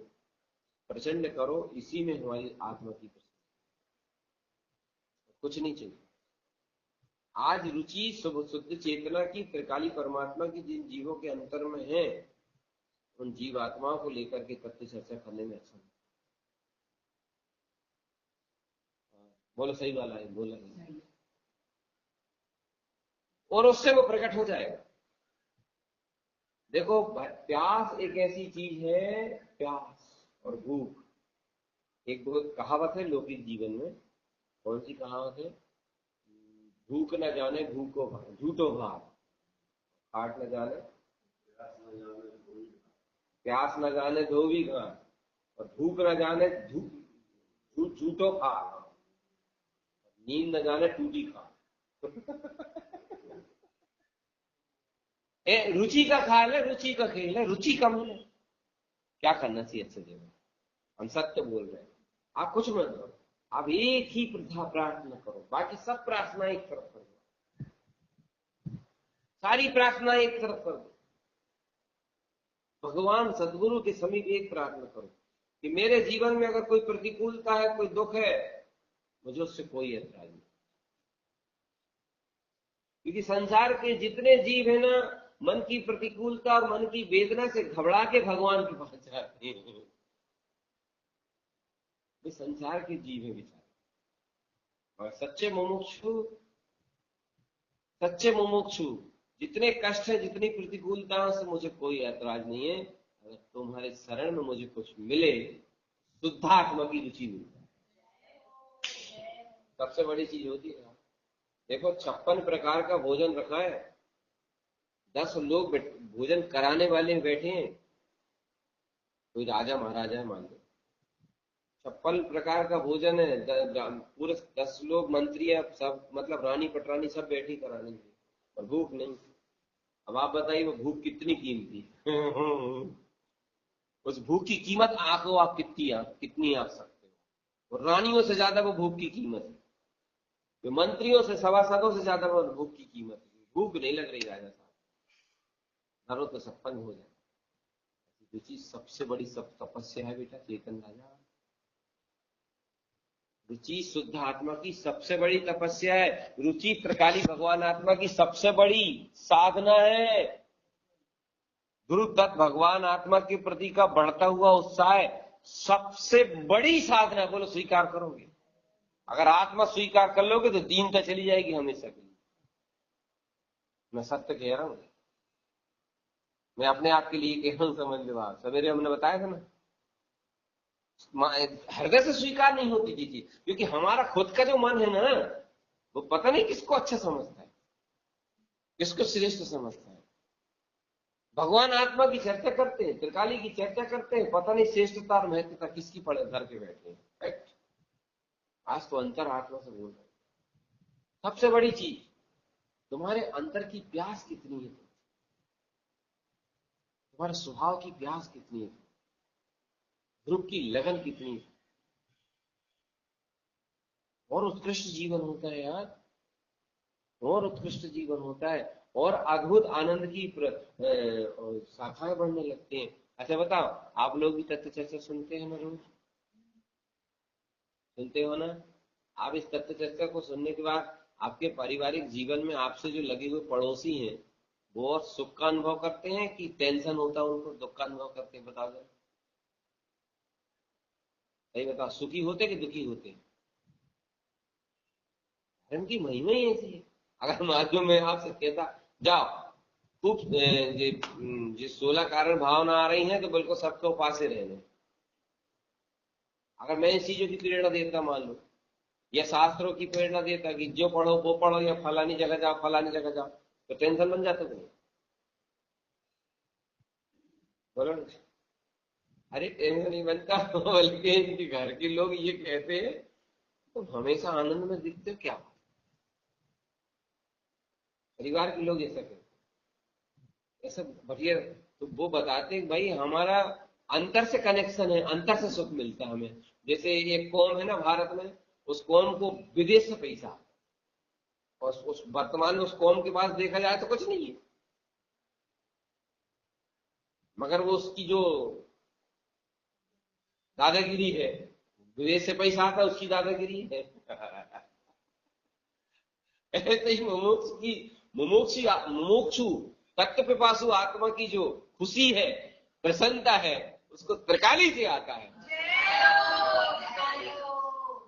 प्रचंड करो। इसी में हमारी आत्मा की प्रसन्नता, कुछ नहीं चाहिए। आज रुचि शुभ शुद्ध चेतना की त्रिकाली परमात्मा की जिन जीवों के अंतर में है, उन जीव आत्माओं को लेकर के तत्व चर्चा करने में अच्छा नहीं। बोलो सही वाला है, बोला है। और उससे वो प्रकट हो जाएगा। देखो, प्यास एक ऐसी चीज है, प्यास और भूख एक बहुत कहावत है लौकिक जीवन में। कौन सी कहावत है? भूख न जाने भूखो भार, झूठो भार, खाट न जाने, प्यास न जाने धोबी घाट, और भूख न जाने झूठो खार, नींद न जाने टूटी खार। रुचि का ख्याल है, रुचि का खेल है, रुचि कम है। क्या करना चाहिए अच्छे जगह? हम सत्य बोल रहे हैं। आप कुछ मत करो, आप एक ही प्रार्थना करो, बाकी सब प्रार्थना एक तरफ कर दो, सारी प्रार्थना एक तरफ कर दो। भगवान सदगुरु के समीप एक प्रार्थना करो कि मेरे जीवन में अगर कोई प्रतिकूलता है, कोई दुख है, मुझे उससे कोई ऐतराज नहीं। क्योंकि संसार के जितने जीव है ना, मन की प्रतिकूलता और मन की वेदना से घबरा के भगवान के पास जाते हैं। वे संसार के जीव है बेचारे। और सच्चे मुमुक्षु, जितने कष्ट है, जितनी प्रतिकूलताओं से मुझे कोई ऐतराज नहीं है, अगर तुम्हारे शरण में मुझे कुछ मिले, शुद्धात्मा की रुचि मिलती है, सबसे बड़ी चीज होती है। देखो, 56 प्रकार का भोजन रखा है, 10 लोग भोजन कराने वाले बैठे हैं, कोई राजा महाराजा है मान लो, 56 प्रकार का भोजन है, पूरे 10 लोग मंत्री है, सब मतलब रानी पटरानी सब बैठी कराने के, और भूख नहीं। अब आप बताइए वो भूख कितनी कीमती है। उस भूख की कीमत आंको आप कितनी आप सकते हो। और रानियों से ज्यादा वो भूख की कीमत है, जो मंत्रियों से सभासदों से ज्यादा वो भूख की कीमत है। भूख नहीं लग रही राजा साहब, धरो तो सत्संग हो जाए। रुचि सबसे बड़ी सब तपस्या है बेटा चेतन राजा। रुचि शुद्ध आत्मा की सबसे बड़ी तपस्या है। रुचि त्रिकाली भगवान आत्मा की सबसे बड़ी साधना है। गुरु तत्व भगवान आत्मा के प्रति का बढ़ता हुआ उत्साह सबसे बड़ी साधना। बोलो स्वीकार करोगे? अगर आत्मा स्वीकार कर लोगे तो दीनता चली जाएगी हमेशा के लिए। मैं सत्य कह रहा हूं, मैं अपने आप के लिए कह रहा हूं। समझ लो आप, सवेरे हमने बताया था ना, हृदय से स्वीकार नहीं होती थी चीज, क्योंकि हमारा खुद का जो मन है ना, वो पता नहीं किसको अच्छा समझता है, किसको श्रेष्ठ समझता है। भगवान आत्मा की चर्चा करते हैं, त्रिकाली की चर्चा करते हैं, पता नहीं श्रेष्ठता और महत्वता किसकी पड़े घर के बैठे हैं। आज तो अंतर आत्मा से बोल रहे हैं। सबसे बड़ी चीज, तुम्हारे अंतर की प्यास कितनी है, तुम्हारे स्वभाव की प्यास कितनी है, ध्रुव की लगन कितनी है। और उत्कृष्ट जीवन होता है यार, और उत्कृष्ट जीवन होता है, और अद्भुत आनंद की शाखाएं बढ़ने लगती हैं। अच्छा बताओ, आप लोग भी तत्व चर्चा सुनते हैं ना? रोज सुनते हो ना? आप इस तत्व चर्चा को सुनने के बाद आपके पारिवारिक जीवन में आपसे जो लगे हुए पड़ोसी हैं, वो और सुख का अनुभव करते हैं कि टेंशन होता है उनको, दुख का अनुभव करते हैं? बताओ जरा, सही बताओ, सुखी होते कि दुखी होते? धर्म की महिमा ही ऐसी है। अगर मालूम मैं आपसे कहता जाओ खूब ये 16 कारण भावना आ रही है तो बिल्कुल सबके उपास रहने, अगर मैं इन चीजों की प्रेरणा देता मान लो, या शास्त्रों की प्रेरणा देता कि जो पढ़ो वो पढ़ो, या फलानी जगह जाओ फलानी जगह जाओ, तो टेंशन बन जाता कि नहीं? बोलो ना। अरे टेंशन नहीं बनता बल्कि इनके घर के लोग ये कहते हैं तो हमेशा आनंद में दिखते हो क्या? परिवार के लोग ऐसा कहते हैं, ऐसा बढ़िया। तो वो बताते हैं भाई हमारा अंतर से कनेक्शन है, अंतर से सुख मिलता है हमें। जैसे एक कौम है ना भारत में, उस कौम को विदेश से पैसा आता है, और उस वर्तमान में उस कौम के पास देखा जाए तो कुछ नहीं है, मगर वो उसकी जो दादागिरी है, विदेश से पैसा आता है उसकी दादागिरी है। ऐसे ही मुमुक्षु तत्व पिपासु आत्मा की जो खुशी है, प्रसन्नता है, उसको त्रिकाली से आता है,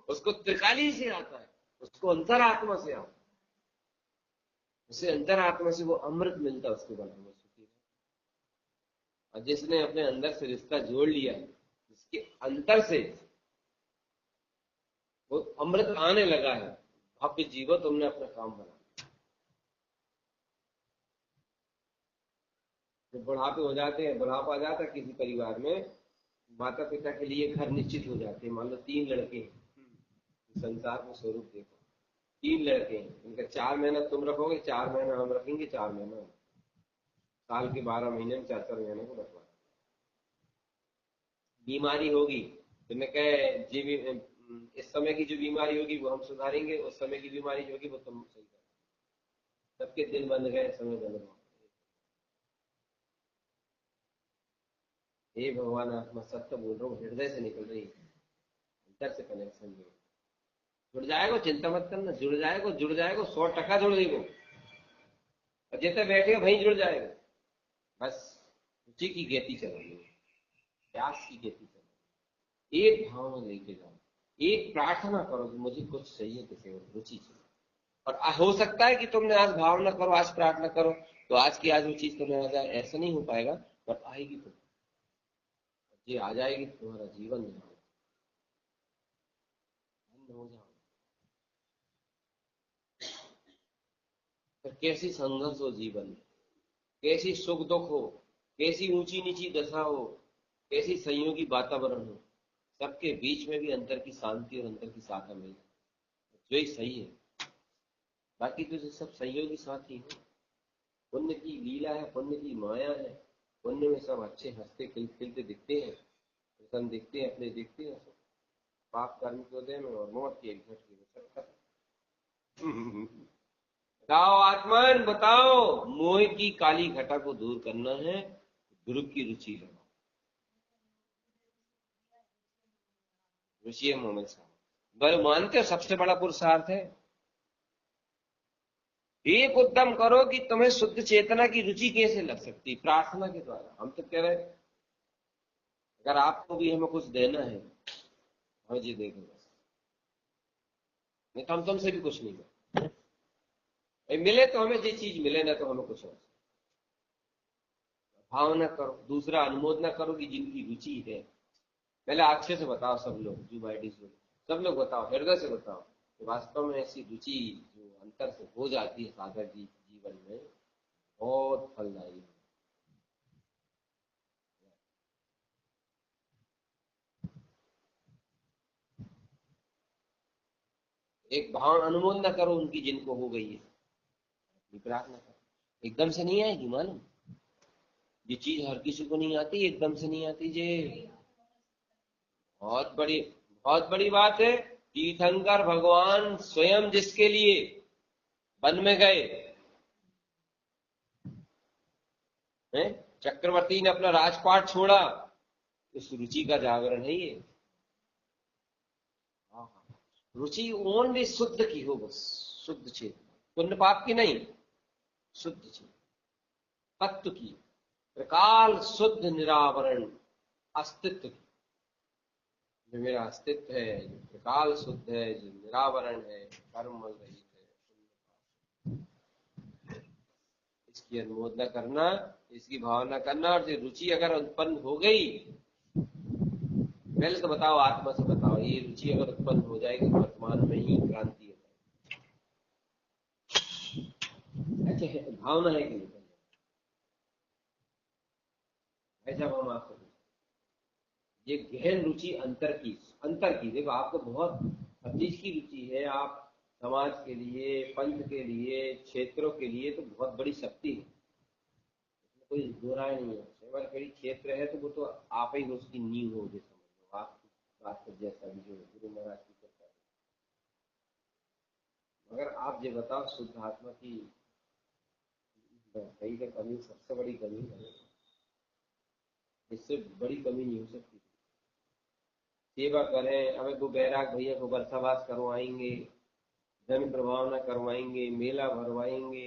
उसको त्रिकाली से आता है, उसको अंतरात्मा से आता है, उसे अंतरात्मा से वो अमृत मिलता है, उसके बारे में सुखी है। और जिसने अपने अंदर से रिश्ता जोड़ लिया, जिसके अंतर से वो अमृत आने लगा है, भव्य जीवन तुमने अपना काम बना। जब बुढ़ापे हो जाते हैं, बुढ़ापा आ जाता है किसी परिवार में, माता पिता के लिए घर निश्चित हो जाते हैं। मान लो 3 लड़के हैं, संसार में स्वरूप देखो, 3 लड़के हैं, इनका 4 महीना तुम रखोगे, 4 महीना हम रखेंगे, 4 महीना साल के 12 महीने में 4-4 महीने को रखवा। बीमारी होगी तो मैं कहे जी भी, इस समय की जो बीमारी होगी वो हम सुधारेंगे, उस समय की बीमारी जो होगी वो तुम सही कर। सबके दिल बन गए, समय बन गए। हे भगवान, आत्मा सत्य बोल रहा हूँ, हृदय से निकल रही है, अंतर से कनेक्शन जो जुड़ जाएगा, चिंता मत करना, जुड़ जाएगा, जुड़ जाएगा, 100% जुड़ जाएगा। और जैसे बैठेगा वहीं जुड़ जाएगा। बस रुचि की गति चल रही है, प्यास की गति चल रही है। एक भाव में लेके जाओ, एक प्रार्थना करो कि मुझे कुछ चाहिए, किसी और रुचि चाहिए। और हो सकता है कि तुमने आज भावना करो, आज प्रार्थना करो, तो आज की आज वो चीज तुम्हें आ जाए, ऐसा नहीं हो पाएगा, बट आएगी। तो ये आ जाएगी तो तुम्हारा जीवन धन्य हो जाओ। फिर कैसी संघर्ष हो जीवन में, कैसी सुख दुख हो, कैसी ऊंची नीची दशा हो, कैसी संयोगी वातावरण हो, सबके बीच में भी अंतर की शांति और अंतर की शाखा मिल जाए, जो ही सही है। बाकी तो सब संयोगी साथी है। पुण्य की लीला है, पुण्य की माया है। पुण्य में सब अच्छे हंसते खिलते दिखते हैं, प्रसन्न दिखते हैं, अपने दिखते हैं। पाप कर्म के उदय में और मौत के एक झटके में सब खत्म। बताओ आत्मन, बताओ, मोह की काली घटा को दूर करना है, गुरु की रुचि लगाओ। रुचि है मोहम्मद साहब, बल मानते हो सबसे बड़ा पुरुषार्थ है। एक उद्यम करो कि तुम्हें शुद्ध चेतना की रुचि कैसे लग सकती, प्रार्थना के द्वारा। हम तो कह रहे हैं अगर आपको भी हमें कुछ देना है, हाँ जी देखो, बस नहीं तो हम तुमसे भी कुछ नहीं मिले। मिले तो हमें ये चीज मिले, ना तो हमें कुछ और। भावना करो, दूसरा अनुमोदना करो कि जिनकी रुचि है। पहले अच्छे से बताओ, सब लोग जो बैठी सब लोग बताओ, हृदय से बताओ कि वास्तव में ऐसी रुचि जो अंतर से हो जाती है साधक जी जीवन में, बहुत फलदायी है। एक भाव अनुमोदना करो उनकी जिनको हो गई है, अपनी प्रार्थना करो। एकदम से नहीं आएगी मालूम, ये चीज हर किसी को नहीं आती, एकदम से नहीं आती जे। बहुत बड़ी, बहुत बड़ी बात है। तीर्थंकर भगवान स्वयं जिसके लिए वन में गए हैं, चक्रवर्ती ने अपना राजपाट छोड़ा, इस रुचि का जागरण है ये। रुचि ओनली शुद्ध की हो, बस शुद्ध चेतना, पुण्य पाप की नहीं, शुद्ध चेतना, तत्व की, त्रिकाल शुद्ध निरावरण अस्तित्व की। जो मेरा अस्तित्व है, जो त्रिकाल शुद्ध है, जो निरावरण है, कर्म रहित है, इसकी अनुमोदना करना, इसकी भावना करना। और जो रुचि अगर उत्पन्न हो गई पहले तो बताओ, आत्मा से बताओ, ये रुचि अगर उत्पन्न हो जाएगी तो वर्तमान में ही क्रांति हो जाएगी। अच्छा, भावना है कि नहीं, ऐसा हम आपको ये गहन रुचि अंतर की देखो, आपको बहुत हर चीज की रुचि है। आप समाज के लिए, पंथ के लिए, क्षेत्रों के लिए तो बहुत बड़ी शक्ति है, इसमें कोई दो राय नहीं है। केवल कई क्षेत्र है तो वो तो आप ही उसकी नींव हो, जो समझ लो आप बात कर, जैसा भी जो गुरु महाराज की कृपा है। मगर आप ये बताओ, शुद्ध आत्मा की सही का कमी सबसे बड़ी कमी है, इससे बड़ी कमी नहीं हो सकती। सेवा करें, हमें को बैराग भैया को बरसावास करवाएंगे, धन प्रभावना करवाएंगे, मेला भरवाएंगे,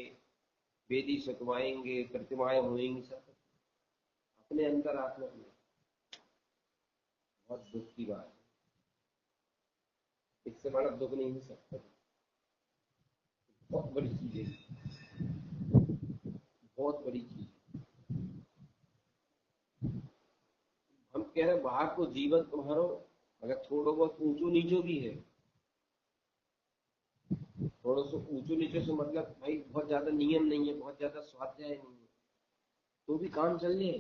वेदी सतवाएंगे, प्रतिमाएं होएंगी, सब अपने अंतर आत्मा में। बहुत दुख की बात है, इससे बड़ा दुख नहीं हो सकता। बहुत बड़ी चीज है, बहुत बड़ी चीज। हम कह रहे हैं बाहर को जीवन तुम्हारो अगर थोड़ा बहुत ऊंचो नीचो भी है, थोड़ा सा ऊंचो नीचो से मतलब भाई बहुत ज्यादा नियम नहीं है, बहुत ज्यादा स्वाध्याय नहीं है, तो भी काम चल जाए।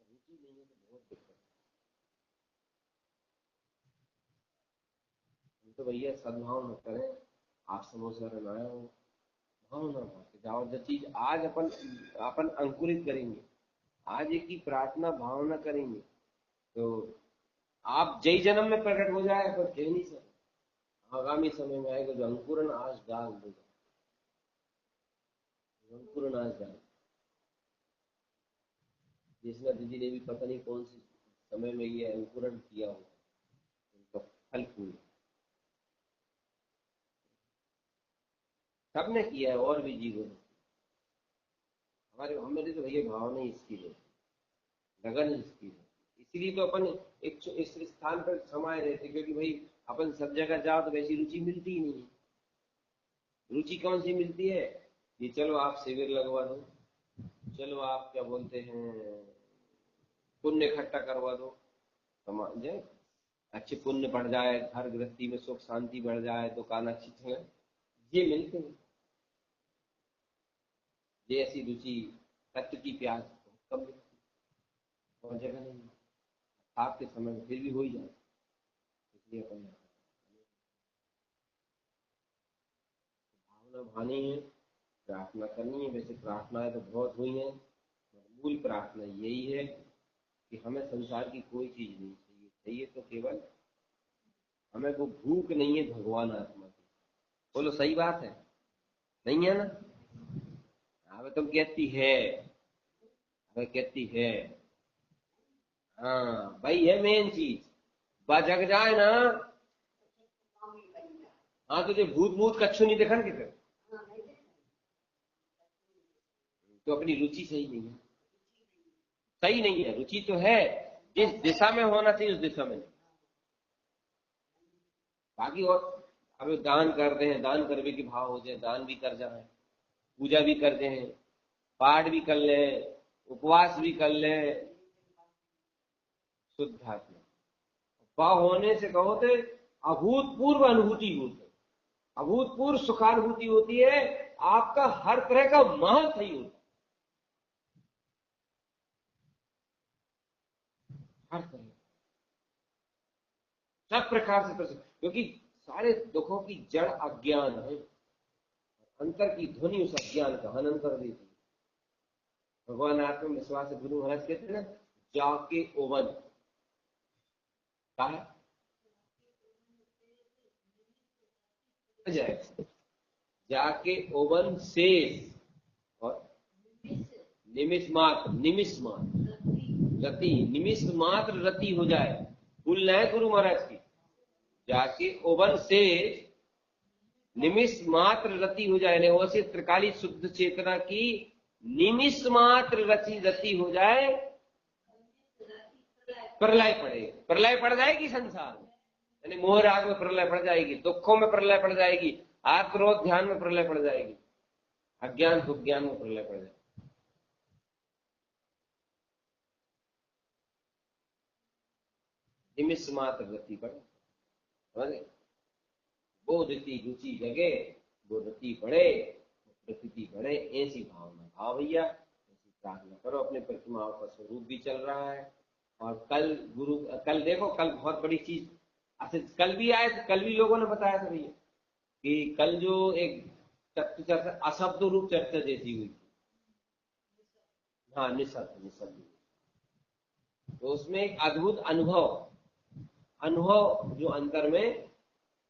रुचि नहीं है तो बहुत दिक्कत है। हम तो भैया सद्भाव न करें, आप समोसा बनाए हो, भावना भाव जाओ, जो चीज आज अपन अपन अंकुरित करेंगे, आज एक ही प्रार्थना भावना करेंगे, तो आप जय जन्म में प्रकट हो जाए पर कह नहीं सकते। आगामी समय में आएगा जो अंकुरन आज डाल देगा, अंकुरन आज डाल। जिसना दीदी ने भी पता नहीं कौन सी समय में ये अंकुरन किया हो, उनका फल फूल सबने किया है, और भी जीवों ने। हमारे हमारी तो भैया भावना ही इसकी है, लगन ही इसकी है। इसीलिए तो अपन एक इस स्थान पर समाये रहते, क्योंकि भाई अपन सब जगह जाओ तो वैसी रुचि मिलती ही नहीं है। रुचि कौन सी मिलती है कि चलो आप शिविर लगवा दो, चलो आप क्या बोलते हैं पुण्य इकट्ठा करवा दो, समाज है अच्छे पुण्य बढ़ जाए, घर गृहस्थी में सुख शांति बढ़ जाए, दुकान अच्छी चले, ये मिलते हैं। ये ऐसी रुचि, तत्व की प्यास बहुत कम मिलती है, और जगह नहीं। आपके समय में फिर भी हो ही जाए, इसलिए अपन भावना भानी है, प्रार्थना करनी है। वैसे प्रार्थनाएं तो बहुत हुई हैं, मूल प्रार्थना यही है कि हमें संसार की कोई चीज नहीं चाहिए, चाहिए तो केवल हमें वो भूख नहीं है भगवान आत्मा की। बोलो सही बात है, नहीं है ना? हमें तुम कहती है, हमें कहती है, हाँ भाई है मेन चीज, बा जग जाए ना। हाँ तुझे भूत भूत कच्छू नहीं देखा ना किधर, तो अपनी रुचि सही नहीं है, सही नहीं है। रुचि तो है, जिस दिशा में होना चाहिए उस दिशा में नहीं। बाकी और अब दान करते हैं, दान करने के भाव हो जाए, दान भी कर जाए, पूजा भी करते हैं, पाठ भी कर ले, उपवास भी कर ले, शुद्ध आत्मा भाव होने से कहो तो अभूतपूर्व अनुभूति होती है, अभूतपूर्व सुखानुभूति होती है, आपका हर तरह का महल सही होता है, हर तरह सब प्रकार से प्रसन्न, क्योंकि सारे दुखों की जड़ अज्ञान है, अंतर की ध्वनि उस अज्ञान का हनन कर देती है। भगवान आत्म विश्वास से गुरु महाराज कहते हैं ना, जाके ओवन का है जाए, जाके ओवन शेष और निमिष मात्र, निमिष मात्र रति, निमिष मात्र रति हो जाए, भूल है गुरु महाराज की। जाके ओवन से निमिष मात्र रति हो जाए, वैसे त्रिकाली शुद्ध चेतना की निमिष मात्र रति रति हो जाए, प्रलय पड़े, प्रलय पड़ जाएगी संसार में, यानी मोह राग में प्रलय पड़ जाएगी, दुखों में प्रलय पड़ जाएगी, आक्रोध ध्यान में प्रलय पड़ जाएगी, अज्ञान दुख ज्ञान में प्रलय पड़ जाएगी। निमिष मात्र रति बढ़े, समझ गए? बोधती रुचि जगे, बोधती बढ़े, प्रकृति बढ़े, ऐसी भावना भाव भैया, ऐसी प्रार्थना करो। अपने प्रतिमाओं का स्वरूप भी चल रहा है। और कल देखो, कल बहुत बड़ी चीज, अच्छा कल भी आए, कल भी लोगों ने बताया था भैया कि कल जो एक तत्व चर्चा, अशब्द रूप चर्चा जैसी हुई थी। हाँ, निशब्द निशब्द। तो उसमें एक अद्भुत अनुभव, अनुभव जो अंतर में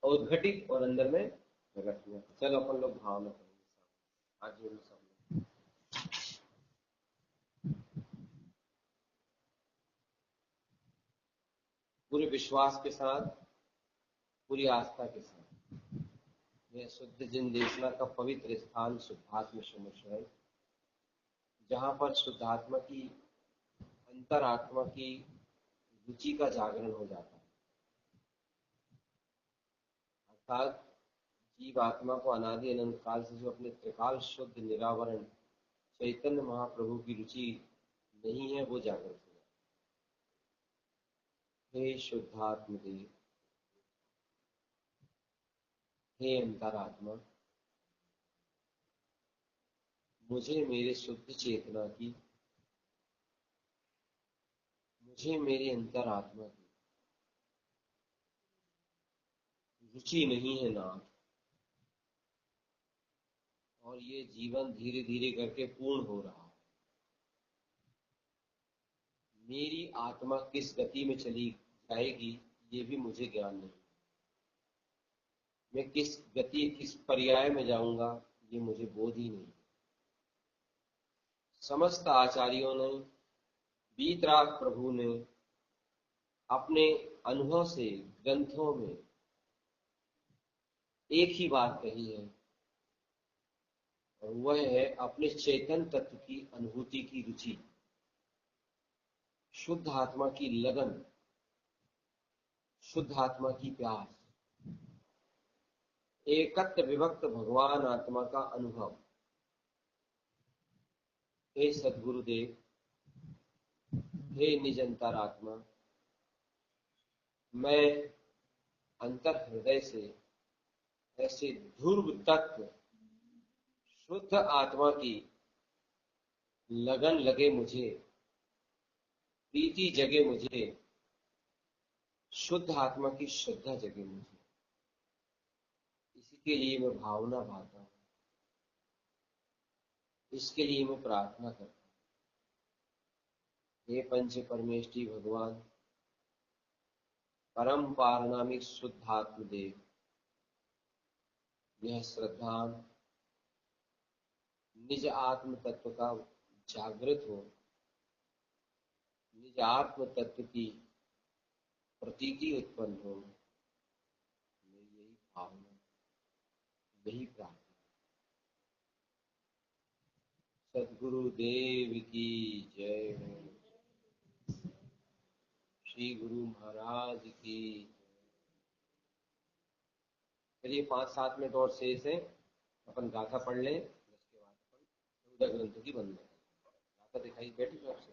उद्घटित और अंदर में प्रकट हुआ। चलो अपन लोग भावना करेंगे आज जो सब लोग। पूरे विश्वास के साथ, पूरी आस्था के साथ, यह शुद्ध जिन देशना का पवित्र स्थान शुद्धात्म समक्ष है, जहां पर शुद्धात्मा की, अंतरात्मा की रुचि का जागरण हो जाता है। अर्थात जीव आत्मा को अनादि अनंत काल से जो अपने त्रिकाल शुद्ध निरावरण चैतन्य महाप्रभु की रुचि नहीं है, वो जागृत हो जाता है। हे शुद्धात्म देव, हे अंतरात्मा, मुझे मेरे शुद्ध चेतना की, मुझे मेरी अंतरात्मा की रुचि नहीं है नाथ, और ये जीवन धीरे धीरे करके पूर्ण हो रहा है। मेरी आत्मा किस गति में चली जाएगी ये भी मुझे ज्ञान नहीं। मैं किस गति, किस पर्याय में जाऊंगा ये मुझे बोध ही नहीं। समस्त आचार्यों ने, वीतराग प्रभु ने अपने अनुभव से ग्रंथों में एक ही बात कही है, और वह है अपने चेतन तत्व की अनुभूति की रुचि, शुद्ध आत्मा की लगन, शुद्ध आत्मा की प्यास, एकत्व विभक्त भगवान आत्मा का अनुभव। हे सद्गुरुदेव, हे निज अंतरात्मा, मैं अंतर हृदय से ऐसे ध्रुव तत्व शुद्ध आत्मा की लगन लगे मुझे, प्रीति जगे मुझे, शुद्ध आत्मा की श्रद्धा जगे मुझे। इसी के लिए मैं भावना भाता हूँ, इसके लिए मैं प्रार्थना करता हूँ। हे पंच परमेष्टि भगवान, परम पारनामिक शुद्ध आत्मदेव, यह श्रद्धा निज आत्म तत्व का जागृत हो, निज आत्म तत्व की प्रतीति उत्पन्न हो। मेरी यही भावना, यही प्रार्थना। सद्गुरुदेव की जय हो। श्री गुरु महाराज की। चलिए 5-7 मिनट और शेष है, अपन गाथा पढ़ लें, उसके बाद अपन 14 ग्रंथों की बंद करें। गाथा दिखाई बैठी तो आपसे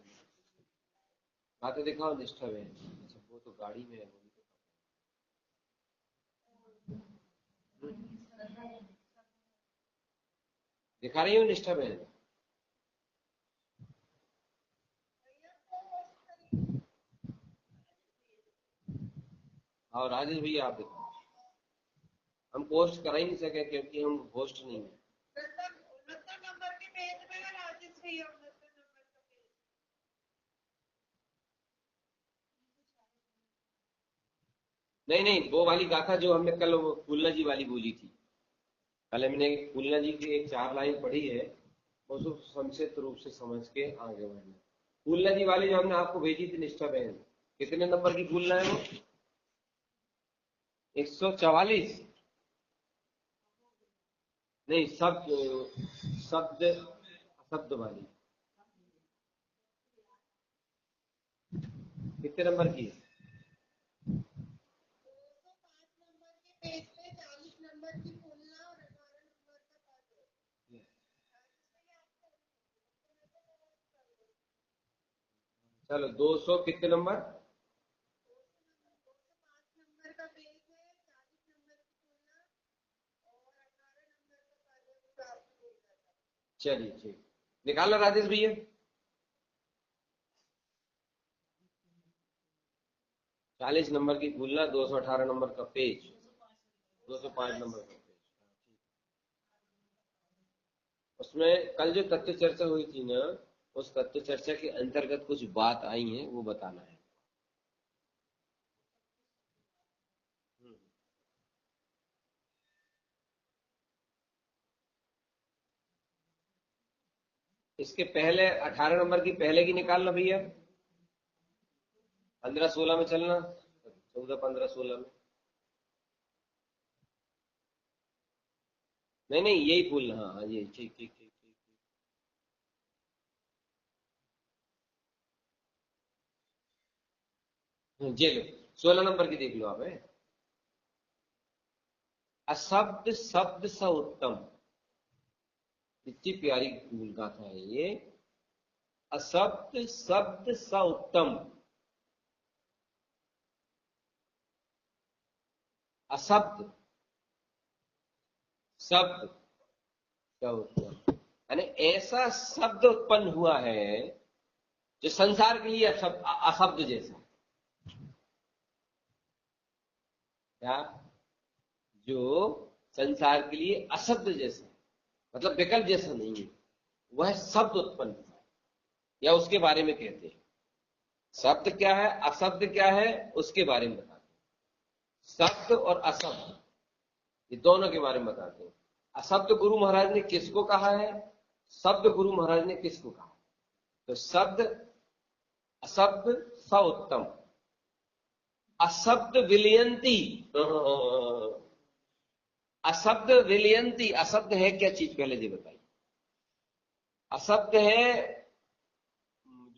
गाथा दिखाओ, निष्ठा है। अच्छा वो तो गाड़ी में है, वो भी तो दिखा रही हूँ निष्ठा बहन। और राजेश भैया आप दिखाओ। हम पोस्ट करा ही नहीं सके क्योंकि हम होस्ट नहीं है। नहीं नहीं, वो वाली गाथा जो हमने कल फूलना जी वाली बोली थी, कल हमने फूलना जी की एक 4 लाइन पढ़ी है, उसको संक्षिप्त रूप से समझ के आगे बढ़ना। फूलना जी वाली जो हमने आपको भेजी थी निष्ठा बहन, कितने नंबर की फूलना है वो? 144। नहीं, शब्द शब्द वाली कितने नंबर की है? चलो 200 कितने नंबर? चलिए ठीक, निकालो राजेश भैया। 40 नंबर की भूलना, 218 नंबर का पेज, 205 नंबर का पेज। उसमें कल जो तत्व चर्चा हुई थी ना, उस तत्व चर्चा के अंतर्गत कुछ बात आई है, वो बताना है। इसके पहले 18 नंबर की पहले की निकाल लो भैया। 15-16 में चलना, 14-15-16 में। नहीं नहीं, यही भूलना, हाँ हाँ, ये ठीक ठीक ठीक ठीक। ये लो, 16 नंबर की देख लो आप। है अशब्द शब्द स उत्तम, कितनी प्यारी भूल गाथा है ये। अशब्द शब्द स उत्तम, अशब्द शब्द स उत्तम, यानी ऐसा शब्द उत्पन्न हुआ है जो संसार के लिए अशब्द जैसा। क्या? जो संसार के लिए अशब्द जैसा, मतलब विकल्प जैसा नहीं है, वह शब्द उत्पन्न हुआ है, या उसके बारे में कहते हैं। शब्द क्या है, अशब्द क्या है, उसके बारे में बताते हैं। शब्द और अशब्द, ये दोनों के बारे में बताते हैं। अशब्द गुरु महाराज ने किसको कहा है, शब्द गुरु महाराज ने किसको कहा है? तो शब्द अशब्द स उत्तम, अशब्द विलयंती, अशब्द विलयंती। अशब्द है क्या चीज, पहले जी बताइए। अशब्द है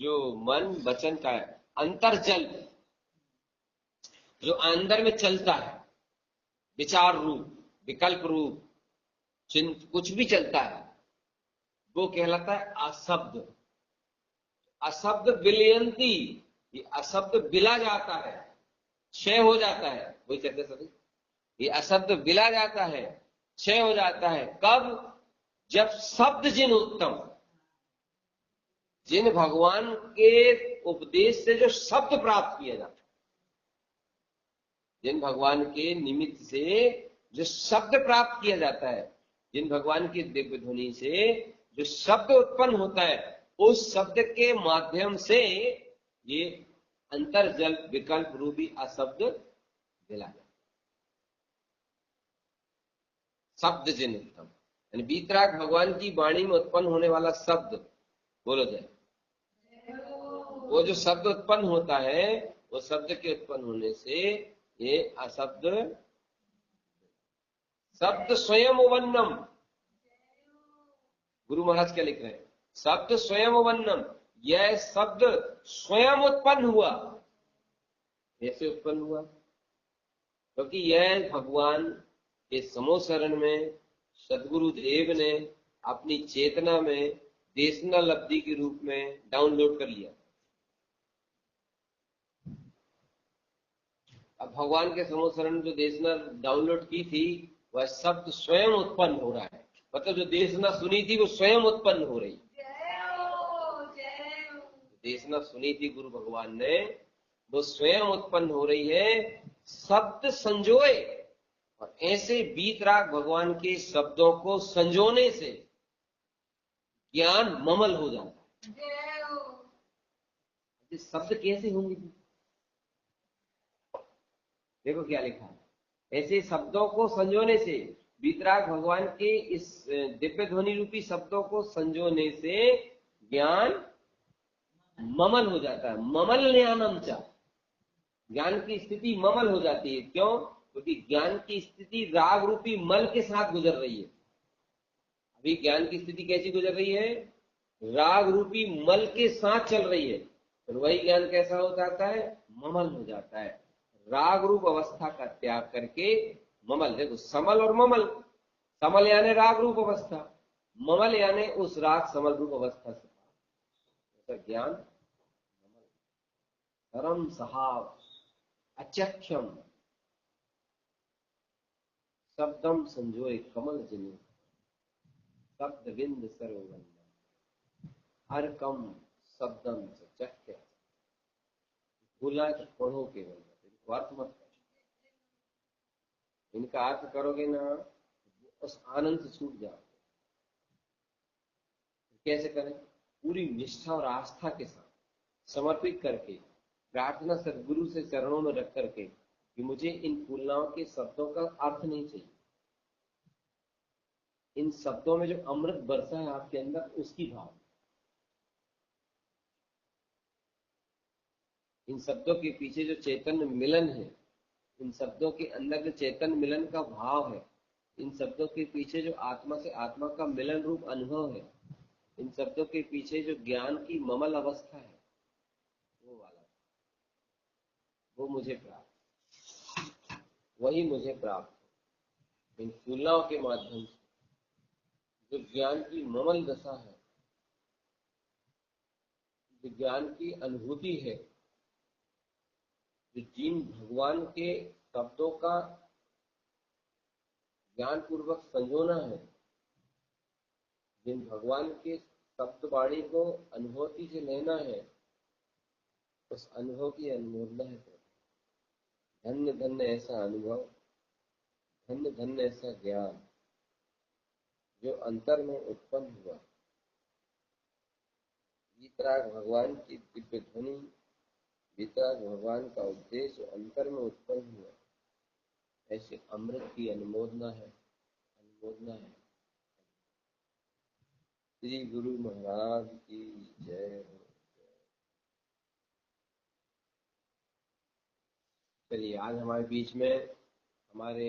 जो मन वचन का है, अंतरजल, जो अंदर में चलता है, विचार रूप, विकल्प रूप, चिंत कुछ भी चलता है, वो कहलाता है अशब्द। अशब्द विलयंती, ये अशब्द विला जाता है, क्षय हो जाता है, वही कहते सभी। ये अशब्द विला जाता है, क्षय हो जाता है, कब? जब शब्द जिन उत्तम, जिन भगवान के उपदेश से जो शब्द प्राप्त किया जाता है, जिन भगवान के निमित्त से जो शब्द प्राप्त किया जाता है, जिन भगवान की दिव्य ध्वनि से जो शब्द उत्पन्न होता है, उस शब्द के माध्यम से ये अंतरजल विकल्प रूपी अशब्द दिला जाता है। शब्द जिन उत्तम, यानी बीतराग भगवान की वाणी में उत्पन्न होने वाला शब्द, बोलो जाए, वो जो शब्द उत्पन्न होता है, वो शब्द के उत्पन्न होने से ये अशब्द, शब्द स्वयं वन्नम, गुरु महाराज क्या लिख रहे हैं, शब्द स्वयं वन्नम, यह शब्द स्वयं उत्पन्न हुआ। कैसे उत्पन्न हुआ? क्योंकि यह भगवान के समोसरण में सदगुरु देव ने अपनी चेतना में देशना लब्धि के रूप में डाउनलोड कर लिया। अब भगवान के समोसरण जो देशना डाउनलोड की थी, वह शब्द स्वयं उत्पन्न हो रहा है, मतलब जो देशना सुनी थी वो स्वयं उत्पन्न हो रही। देशना सुनी थी गुरु भगवान ने, वो स्वयं उत्पन्न हो रही है, शब्द संजोए। और ऐसे बीतराग भगवान के शब्दों को संजोने से ज्ञान ममल हो जाता है। शब्द कैसे होंगे? देखो क्या लिखा है, ऐसे शब्दों को संजोने से, बीतराग भगवान के इस दिव्य ध्वनि रूपी शब्दों को संजोने से ज्ञान ममल हो जाता है। ममल ज्ञानम च, ज्ञान की स्थिति ममल हो जाती है। क्यों? क्योंकि ज्ञान की स्थिति राग रूपी मल के साथ गुजर रही है। अभी ज्ञान की स्थिति कैसी गुजर रही है? राग रूपी मल के साथ चल रही है। फिर वही ज्ञान कैसा हो जाता है? ममल हो जाता है। राग रूप अवस्था का त्याग करके ममल, देखो समल और ममल, समल यानी राग रूप अवस्था, ममल यानी उस राग समल रूप अवस्था से ज्ञान धर्म सहाव अचक्षम शब्दम संजोए कमल जिने, शब्द विंद सरोवन्ना हर कम शब्दम से चक्र बोला तो पढ़ो केवल इनको अर्थ मत करो। इनका अर्थ करोगे ना उस आनंद से छूट जाओ। कैसे करें? पूरी निष्ठा और आस्था के साथ समर्पित करके प्रार्थना सदगुरु से चरणों में रख करके कि मुझे इन फूलनाओं के शब्दों का अर्थ नहीं चाहिए, इन शब्दों में जो अमृत बरसा है आपके अंदर उसकी भाव, इन शब्दों के पीछे जो चैतन्य मिलन है, इन शब्दों के अंदर जो चैतन्य मिलन का भाव है, इन शब्दों के पीछे जो आत्मा से आत्मा का मिलन रूप अनुभव है, इन शब्दों के पीछे जो ज्ञान की ममल अवस्था है, वो वाला, वो मुझे प्राप्त, वही मुझे प्राप्त इन फूलनाओं के माध्यम से। जो ज्ञान की ममल दशा है, जो ज्ञान की अनुभूति है, जो जिन भगवान के शब्दों का ज्ञान पूर्वक संजोना है, जिन भगवान के शब्द वाणी को अनुभूति से लेना है, उस अनुभव की अनुमोदना है। धन्य धन्य ऐसा अनुभव, धन्य धन्य ऐसा ज्ञान जो अंतर में उत्पन्न हुआ। वीतराग भगवान की दिव्य ध्वनि, वीतराग भगवान का उपदेश जो अंतर में उत्पन्न हुआ, ऐसे अमृत की अनुमोदना है, अनुमोदना है। श्री गुरु महाराज की जय हो। चलिए, आज हमारे बीच में हमारे